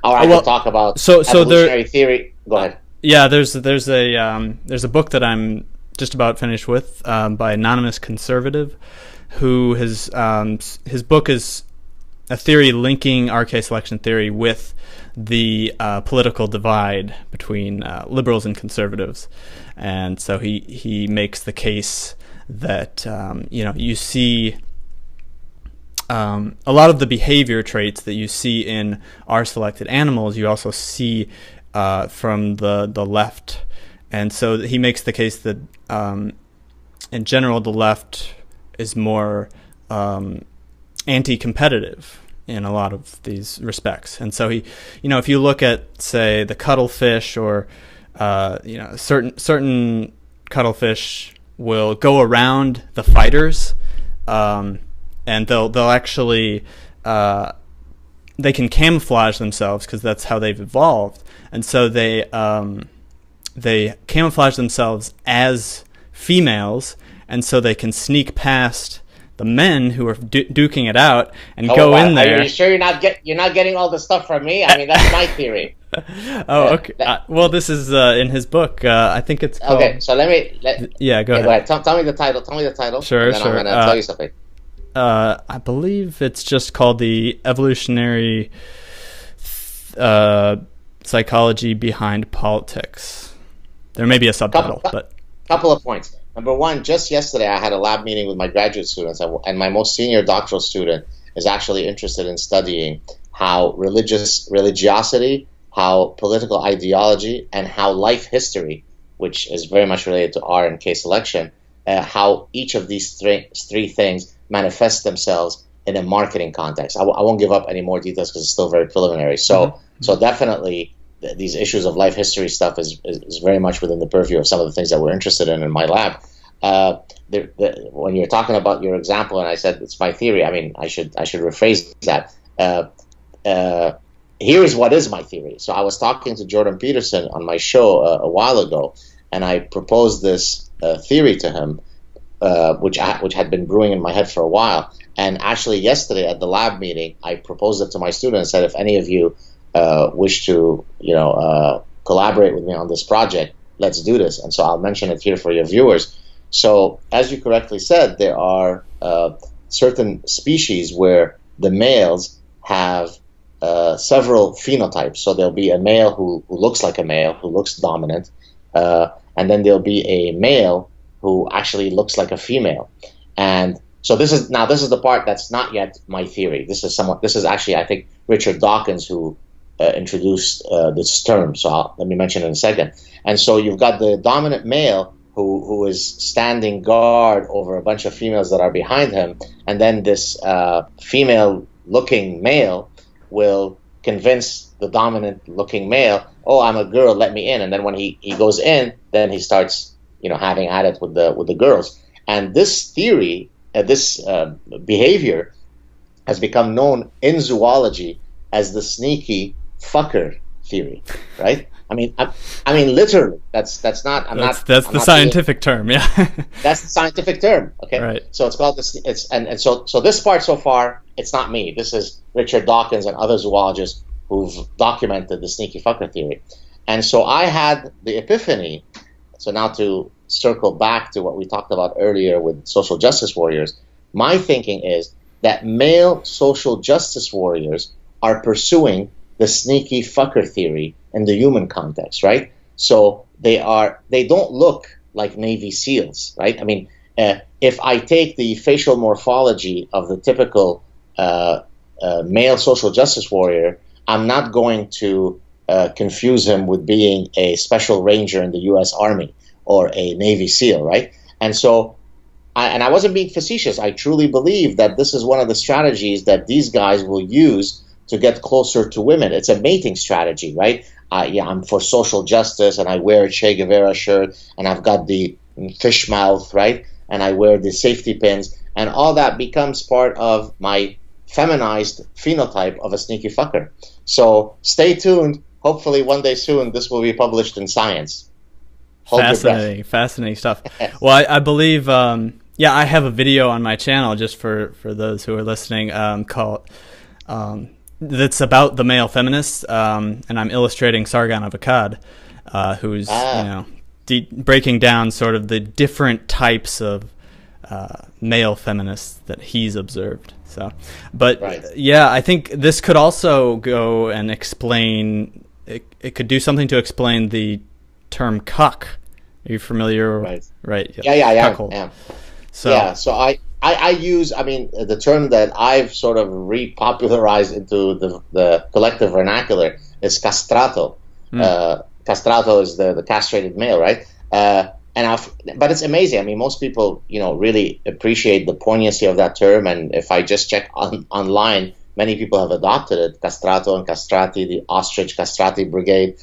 I can talk about evolutionary theory. Go ahead. Yeah, there's a book that I'm just about finished with by Anonymous Conservative, who his book is a theory linking RK selection theory with the political divide between liberals and conservatives, and so he makes the case that you see a lot of the behavior traits that you see in R-selected animals you also see from the left, and so he makes the case that in general the left is more anti-competitive in a lot of these respects. And so if you look at, say, the cuttlefish, or certain cuttlefish will go around the fighters, and they'll actually they can camouflage themselves because that's how they've evolved, and so they camouflage themselves as females, and so they can sneak past the men who are duking it out and go in there. Are you sure you're not getting all the stuff from me? I mean, that's my theory. Okay. Well, this is in his book. I think it's called... Okay, so go ahead. Go ahead. Tell me the title. Sure, and then I'm going to tell you something. I believe it's just called The Evolutionary Psychology Behind Politics. There may be a subtitle, but... Couple of points. Number one, just yesterday I had a lab meeting with my graduate students, and my most senior doctoral student is actually interested in studying how religiosity, how political ideology, and how life history, which is very much related to R and K selection, how each of these three things manifest themselves in a marketing context. I won't give up any more details because it's still very preliminary. So definitely these issues of life history stuff is very much within the purview of some of the things that we're interested in my lab. When you're talking about your example, and I said it's my theory, I mean, I should rephrase that. Here is what is my theory. So I was talking to Jordan Peterson on my show a while ago, and I proposed this theory to him, which had been brewing in my head for a while. And actually yesterday at the lab meeting, I proposed it to my students and said, if any of you wish to, collaborate with me on this project, let's do this. And so I'll mention it here for your viewers. So as you correctly said, there are certain species where the males have several phenotypes. So there'll be a male who looks like a male, who looks dominant, and then there'll be a male who actually looks like a female. And so this is the part that's not yet my theory. This is actually, I think, Richard Dawkins who introduced this term. So let me mention it in a second. And so you've got the dominant male who is standing guard over a bunch of females that are behind him, and then this female-looking male will convince the dominant-looking male, "Oh, I'm a girl, let me in." And then when he goes in, then he starts, having at it with the girls. And this theory, this behavior, has become known in zoology as the sneaky fucker theory, right? I mean, literally. That's the scientific term, yeah. That's the scientific term. Okay, right. So it's called this. So this part so far, it's not me. This is Richard Dawkins and other zoologists who've documented the sneaky fucker theory. And so I had the epiphany. So now to circle back to what we talked about earlier with social justice warriors, my thinking is that male social justice warriors are pursuing the sneaky fucker theory in the human context, right? So they don't look like Navy SEALs, right? I mean, if I take the facial morphology of the typical male social justice warrior, I'm not going to confuse him with being a special ranger in the U.S. Army or a Navy SEAL, right? And so, I wasn't being facetious. I truly believe that this is one of the strategies that these guys will use to get closer to women. It's a mating strategy, right? I'm for social justice, and I wear a Che Guevara shirt, and I've got the fish mouth, right? And I wear the safety pins, and all that becomes part of my feminized phenotype of a sneaky fucker. So stay tuned. Hopefully one day soon this will be published in Science. Fascinating stuff. Well, I believe, I have a video on my channel just for those who are listening called... that's about the male feminist, and I'm illustrating Sargon of Akkad, who's breaking down sort of the different types of male feminists that he's observed. So, but right. I think this could also go and explain. It could do something to explain the term cuck. Are you familiar? Right. Yeah. So I use, the term that I've sort of repopularized into the collective vernacular is castrato. Castrato is the castrated male, right? But it's amazing. I mean, most people, really appreciate the poignancy of that term. And if I just check online, many people have adopted it. Castrato and castrati, the Ostrich castrati brigade.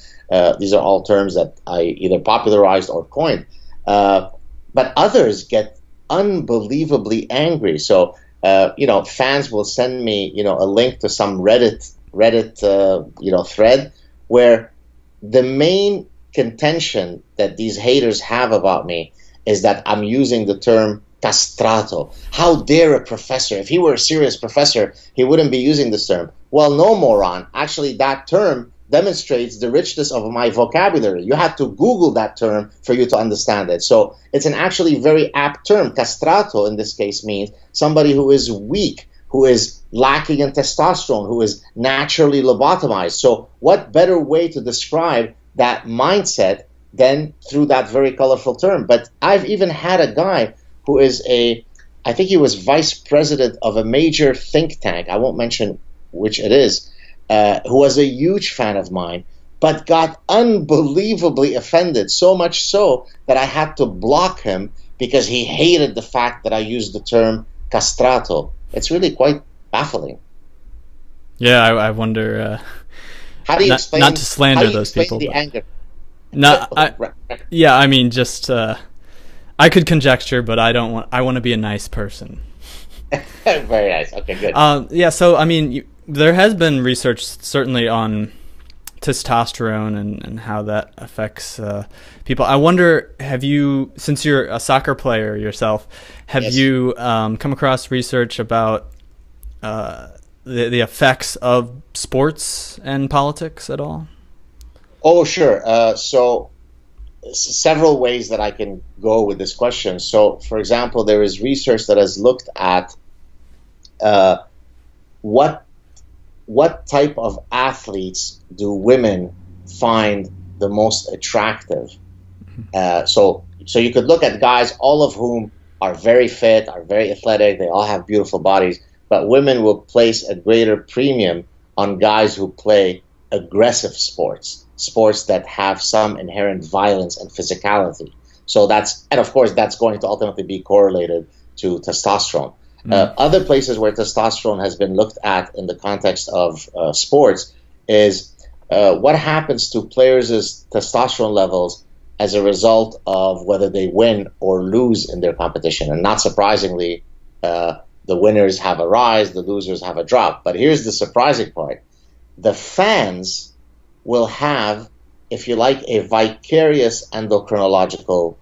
These are all terms that I either popularized or coined. But others get unbelievably angry. So, fans will send me, a link to some Reddit, thread where the main contention that these haters have about me is that I'm using the term castrato. How dare a professor? If he were a serious professor, he wouldn't be using this term. Well, no, moron. Actually, that term demonstrates the richness of my vocabulary. You have to Google that term for you to understand it. So it's an actually very apt term. Castrato, in this case, means somebody who is weak, who is lacking in testosterone, who is naturally lobotomized. So what better way to describe that mindset than through that very colorful term? But I've even had a guy who is I think he was vice president of a major think tank, I won't mention which it is, who was a huge fan of mine, but got unbelievably offended, so much so that I had to block him because he hated the fact that I used the term castrato. It's really quite baffling. Yeah, I wonder... how do you explain... Not to slander those people. The anger? No, just... I could conjecture, but I don't want... I want to be a nice person. Very nice. Okay, good. So, there has been research certainly on testosterone and how that affects people. I wonder, have you, since you're a soccer player yourself, have Yes. you come across research about the effects of sports and politics at all? Oh, sure. So several ways that I can go with this question. So, for example, there is research that has looked at what type of athletes do women find the most attractive? So you could look at guys, all of whom are very fit, are very athletic, they all have beautiful bodies, but women will place a greater premium on guys who play aggressive sports that have some inherent violence and physicality. So and of course, that's going to ultimately be correlated to testosterone. Other places where testosterone has been looked at in the context of sports is what happens to players' testosterone levels as a result of whether they win or lose in their competition. And not surprisingly, the winners have a rise, the losers have a drop. But here's the surprising part. The fans will have, if you like, a vicarious endocrinological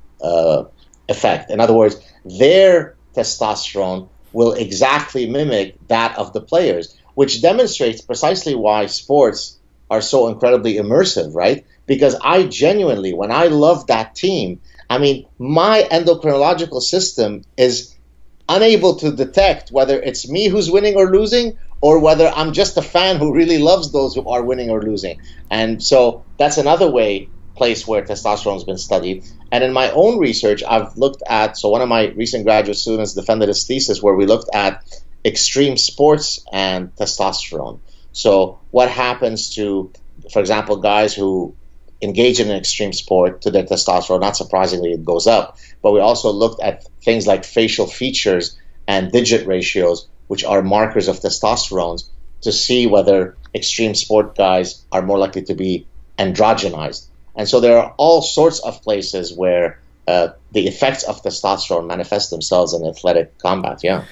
effect. In other words, their testosterone will exactly mimic that of the players, which demonstrates precisely why sports are so incredibly immersive, right? Because I genuinely, when I love that team, I mean, my endocrinological system is unable to detect whether it's me who's winning or losing, or whether I'm just a fan who really loves those who are winning or losing. And so that's another place where testosterone has been studied. And in my own research, I've looked at, so one of my recent graduate students defended his thesis where we looked at extreme sports and testosterone. So what happens to, for example, guys who engage in an extreme sport, to their testosterone? Not surprisingly, it goes up. But we also looked at things like facial features and digit ratios, which are markers of testosterone, to see whether extreme sport guys are more likely to be androgenized. And so there are all sorts of places where the effects of testosterone manifest themselves in athletic combat. Yeah.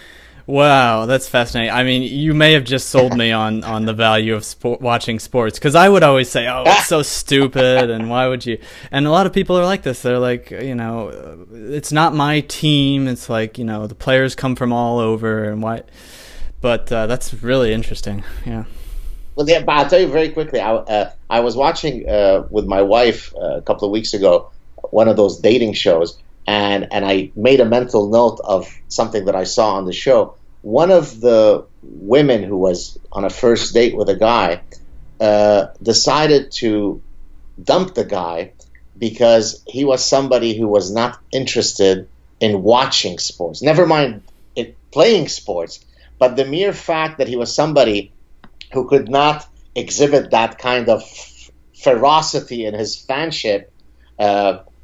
Wow, that's fascinating. I mean, you may have just sold me on the value of watching sports, because I would always say, oh, it's so stupid, and why would you? And a lot of people are like this. They're like, it's not my team. It's like, the players come from all over, and why? But that's really interesting. Yeah. Well, yeah, but I'll tell you very quickly. I was watching with my wife a couple of weeks ago one of those dating shows, and I made a mental note of something that I saw on the show. One of the women who was on a first date with a guy decided to dump the guy because he was somebody who was not interested in watching sports. Never mind playing sports, but the mere fact that he was somebody who could not exhibit that kind of ferocity in his fanship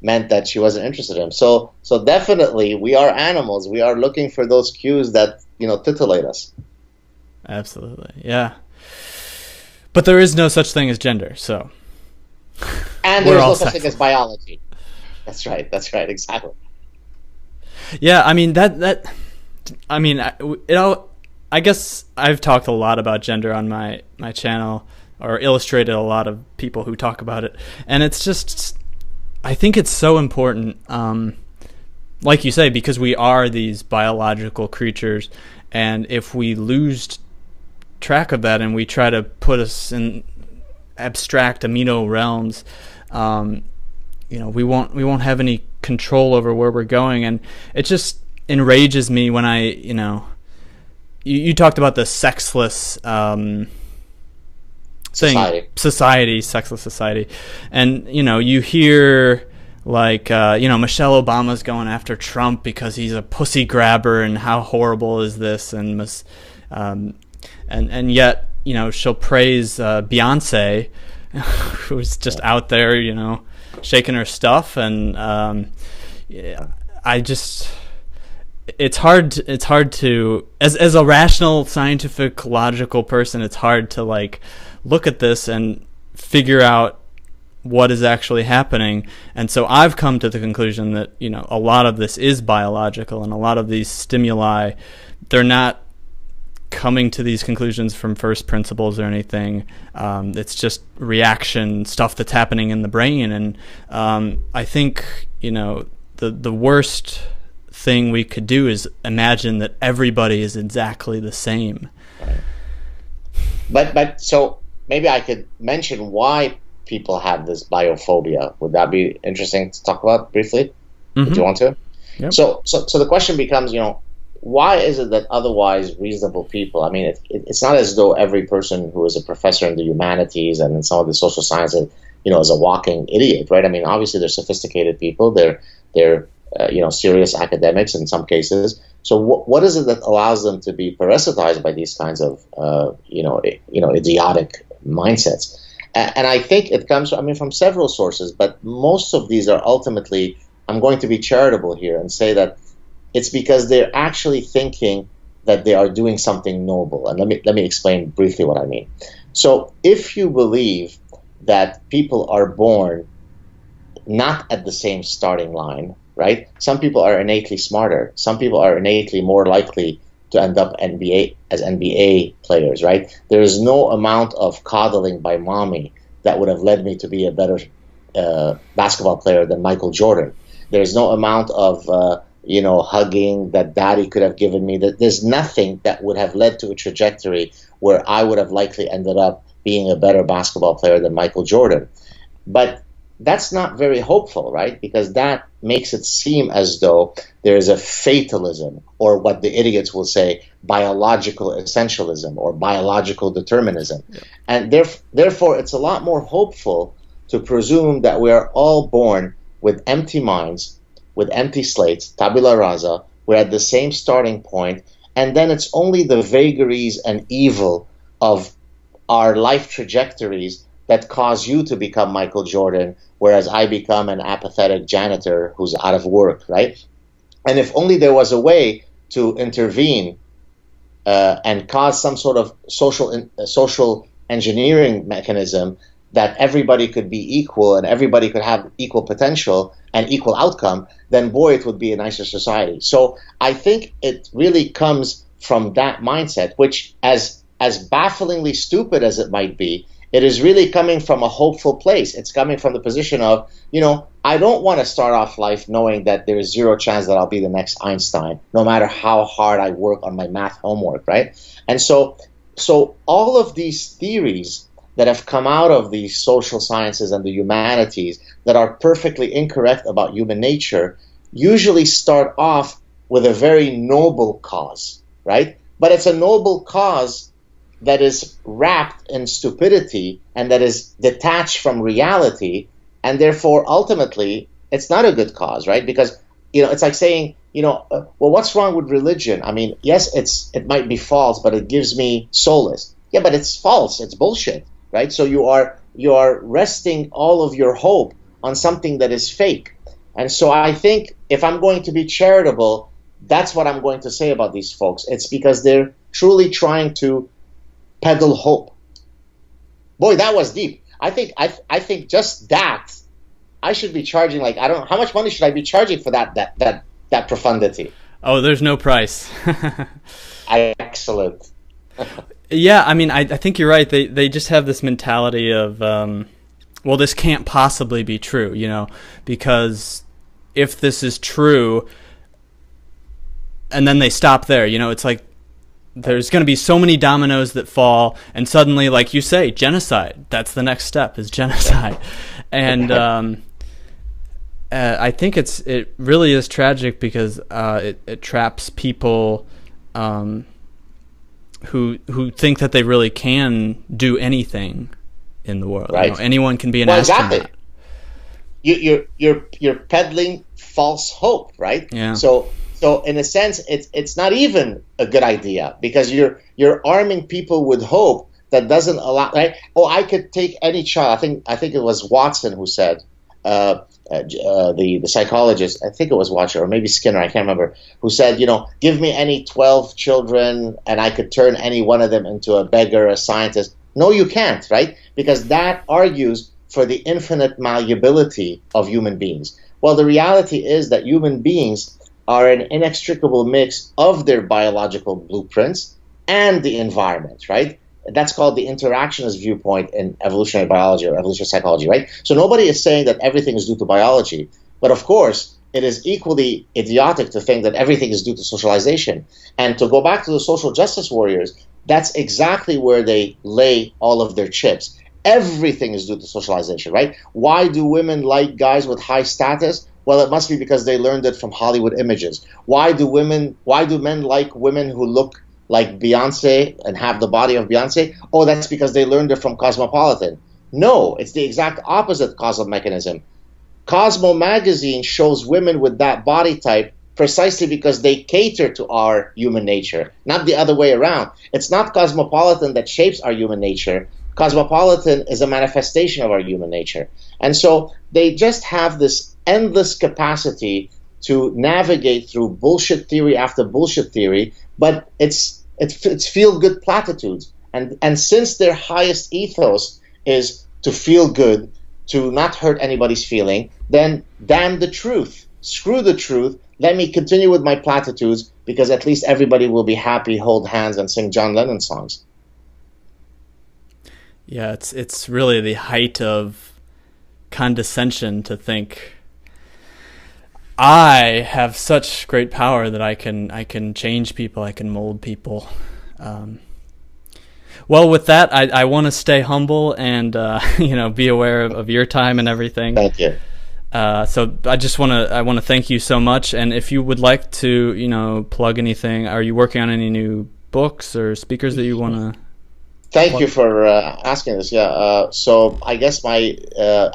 meant that she wasn't interested in him. So definitely, we are animals. We are looking for those cues that titillate us. Absolutely, yeah. But there is no such thing as gender, so. And there's no such thing as biology. That's right. Exactly. Yeah, I mean I guess I've talked a lot about gender on my channel, or illustrated a lot of people who talk about it, and it's just, I think it's so important, like you say, because we are these biological creatures, and if we lose track of that and we try to put us in abstract amino realms, we won't have any control over where we're going, and it just enrages me when you talked about the sexless sexless society, and you hear like Michelle Obama's going after Trump because he's a pussy grabber, and how horrible is this, and yet she'll praise Beyonce, who's just out there shaking her stuff, and it's hard to, as a rational, scientific, logical person, it's hard to look at this and figure out what is actually happening. And so I've come to the conclusion that a lot of this is biological, and a lot of these stimuli, they're not coming to these conclusions from first principles or anything. It's just reaction stuff that's happening in the brain, and I think the worst thing we could do is imagine that everybody is exactly the same. Right. But so maybe I could mention why people have this biophobia. Would that be interesting to talk about briefly? Mm-hmm. Would you want to? Yep. So the question becomes, why is it that otherwise reasonable people, I mean, it's not as though every person who is a professor in the humanities and in some of the social sciences, is a walking idiot, right? I mean, obviously they're sophisticated people. They're serious academics in some cases. So what is it that allows them to be parasitized by these kinds of, idiotic mindsets? And I think it comes, from several sources, but most of these are ultimately I'm going to be charitable here and say that it's because they're actually thinking that they are doing something noble. And let me explain briefly what I mean. So if you believe that people are born not at the same starting line, right? Some people are innately smarter. Some people are innately more likely to end up as NBA players, right? There is no amount of coddling by mommy that would have led me to be a better basketball player than Michael Jordan. There's no amount of hugging that daddy could have given me. There's nothing that would have led to a trajectory where I would have likely ended up being a better basketball player than Michael Jordan. But that's not very hopeful, right? Because that makes it seem as though there is a fatalism, or what the idiots will say, biological essentialism or biological determinism. Yeah. And therefore, it's a lot more hopeful to presume that we are all born with empty minds, with empty slates, tabula rasa. We're at the same starting point, and then it's only the vagaries and evil of our life trajectories that cause you to become Michael Jordan, whereas I become an apathetic janitor who's out of work, right? And if only there was a way to intervene and cause some sort of social engineering mechanism that everybody could be equal and everybody could have equal potential and equal outcome, then boy, it would be a nicer society. So I think it really comes from that mindset, which as bafflingly stupid as it might be, it is really coming from a hopeful place. It's coming from the position of, I don't want to start off life knowing that there is zero chance that I'll be the next Einstein, no matter how hard I work on my math homework, right? And so all of these theories that have come out of the social sciences and the humanities that are perfectly incorrect about human nature usually start off with a very noble cause, right? But it's a noble cause that is wrapped in stupidity and that is detached from reality, and therefore ultimately it's not a good cause, right? Because it's like saying, well, what's wrong with religion? I mean, yes, it might be false, but it gives me solace. Yeah, but it's false. It's bullshit, right? So you are resting all of your hope on something that is fake. And so I think if I'm going to be charitable, that's what I'm going to say about these folks. It's because they're truly trying to peddle hope. Boy, that was deep. I think just that I should be charging, like, I don't know, how much money should I be charging for that profundity? Oh, there's no price. Excellent. Yeah, I mean, I think you're right. They just have this mentality of, well, this can't possibly be true, because if this is true, and then they stop there, it's like there's going to be so many dominoes that fall, and suddenly, like you say, genocide. That's the next step, is genocide. And I think it really is tragic because it traps people who think that they really can do anything in the world. Right. Anyone can be an astronaut. Exactly. You're peddling false hope, right? Yeah. So in a sense, it's not even a good idea, because you're arming people with hope that doesn't allow. Right? Oh, I could take any child. I think it was Watson who said, the psychologist. I think it was Watson or maybe Skinner. I can't remember. Who said, give me any 12 children and I could turn any one of them into a beggar, a scientist. No, you can't, right? Because that argues for the infinite malleability of human beings. Well, the reality is that human beings are an inextricable mix of their biological blueprints and the environment, right? That's called the interactionist viewpoint in evolutionary biology or evolutionary psychology, right? So nobody is saying that everything is due to biology, but of course, it is equally idiotic to think that everything is due to socialization. And to go back to the social justice warriors, that's exactly where they lay all of their chips. Everything is due to socialization, right? Why do women like guys with high status? Well, it must be because they learned it from Hollywood images. Why do men like women who look like Beyonce and have the body of Beyonce? Oh, that's because they learned it from Cosmopolitan. No, it's the exact opposite causal mechanism. Cosmo magazine shows women with that body type precisely because they cater to our human nature, not the other way around. It's not Cosmopolitan that shapes our human nature. Cosmopolitan is a manifestation of our human nature. And so they just have this endless capacity to navigate through bullshit theory after bullshit theory, but it's feel-good platitudes. And since their highest ethos is to feel good, to not hurt anybody's feeling, then damn the truth. Screw the truth. Let me continue with my platitudes, because at least everybody will be happy, hold hands, and sing John Lennon songs. Yeah, it's really the height of condescension to think I have such great power that I can change people, I can mold people. Well, with that, I want to stay humble and be aware of your time and everything. Thank you. So I want to thank you so much. And if you would like to plug anything, are you working on any new books or speakers that you want to? Thank you for asking this. Yeah. So I guess I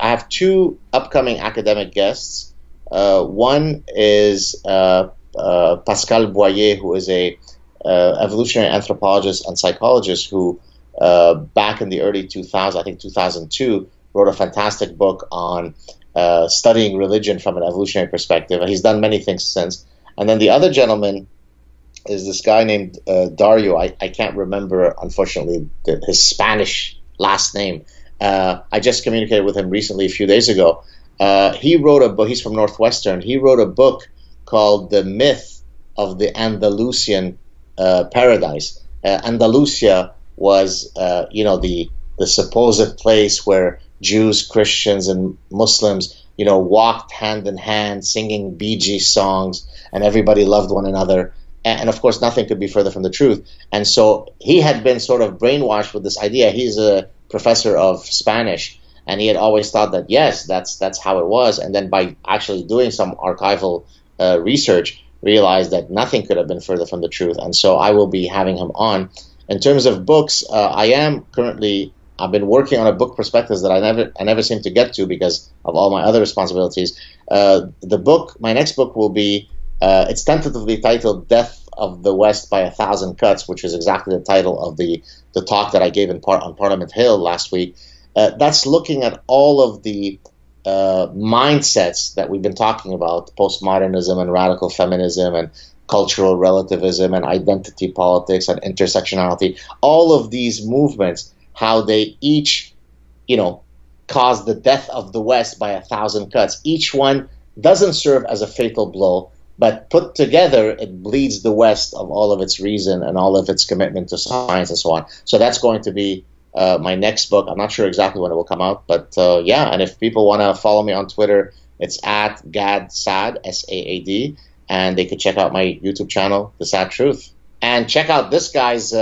have two upcoming academic guests. One is Pascal Boyer, who is a evolutionary anthropologist and psychologist who back in the early 2000s, I think 2002, wrote a fantastic book on studying religion from an evolutionary perspective. And he's done many things since. And then the other gentleman is this guy named Dario. I can't remember, unfortunately, his Spanish last name. I just communicated with him recently, a few days ago. He wrote a book. He's from Northwestern. He wrote a book called The Myth of the Andalusian Paradise. Andalusia was, the supposed place where Jews, Christians, and Muslims, walked hand in hand, singing Bee Gees songs, and everybody loved one another. And of course, nothing could be further from the truth. And so he had been sort of brainwashed with this idea. He's a professor of Spanish, and he had always thought that, yes, that's how it was. And then by actually doing some archival research, realized that nothing could have been further from the truth. And so I will be having him on. In terms of books, I've been working on a book prospectus that I never seem to get to because of all my other responsibilities. My next book will be, it's tentatively titled Death of the West by 1,000 Cuts, which is exactly the title of the talk that I gave on Parliament Hill last week. That's looking at all of the mindsets that we've been talking about, postmodernism and radical feminism and cultural relativism and identity politics and intersectionality, all of these movements, how they each, caused the death of the West by 1,000 cuts. Each one doesn't serve as a fatal blow, but put together, it bleeds the West of all of its reason and all of its commitment to science and so on. So that's going to be my next book. I'm not sure exactly when it will come out, but and if people want to follow me on Twitter, it's at Gad Saad, S-A-A-D, and they could check out my YouTube channel, The Sad Truth, and check out this guy's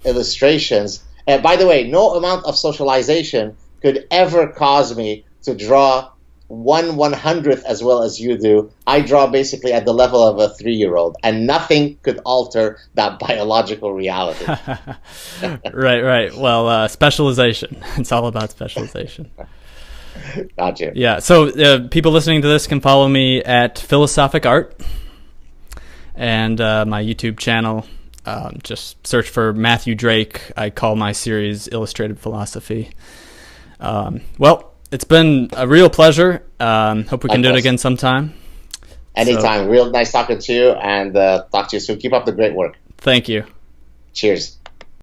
illustrations. By the way, no amount of socialization could ever cause me to draw 1/100th as well as you do. I draw basically at the level of a 3-year-old, and nothing could alter that biological reality. Right. Well, specialization. It's all about specialization. Gotcha. Yeah. So people listening to this can follow me at Philosophic Art and my YouTube channel. Just search for Matthew Drake. I call my series Illustrated Philosophy. Well, it's been a real pleasure. Hope we can do it again sometime. Anytime. Real nice talking to you, and talk to you soon. Keep up the great work. Thank you. Cheers.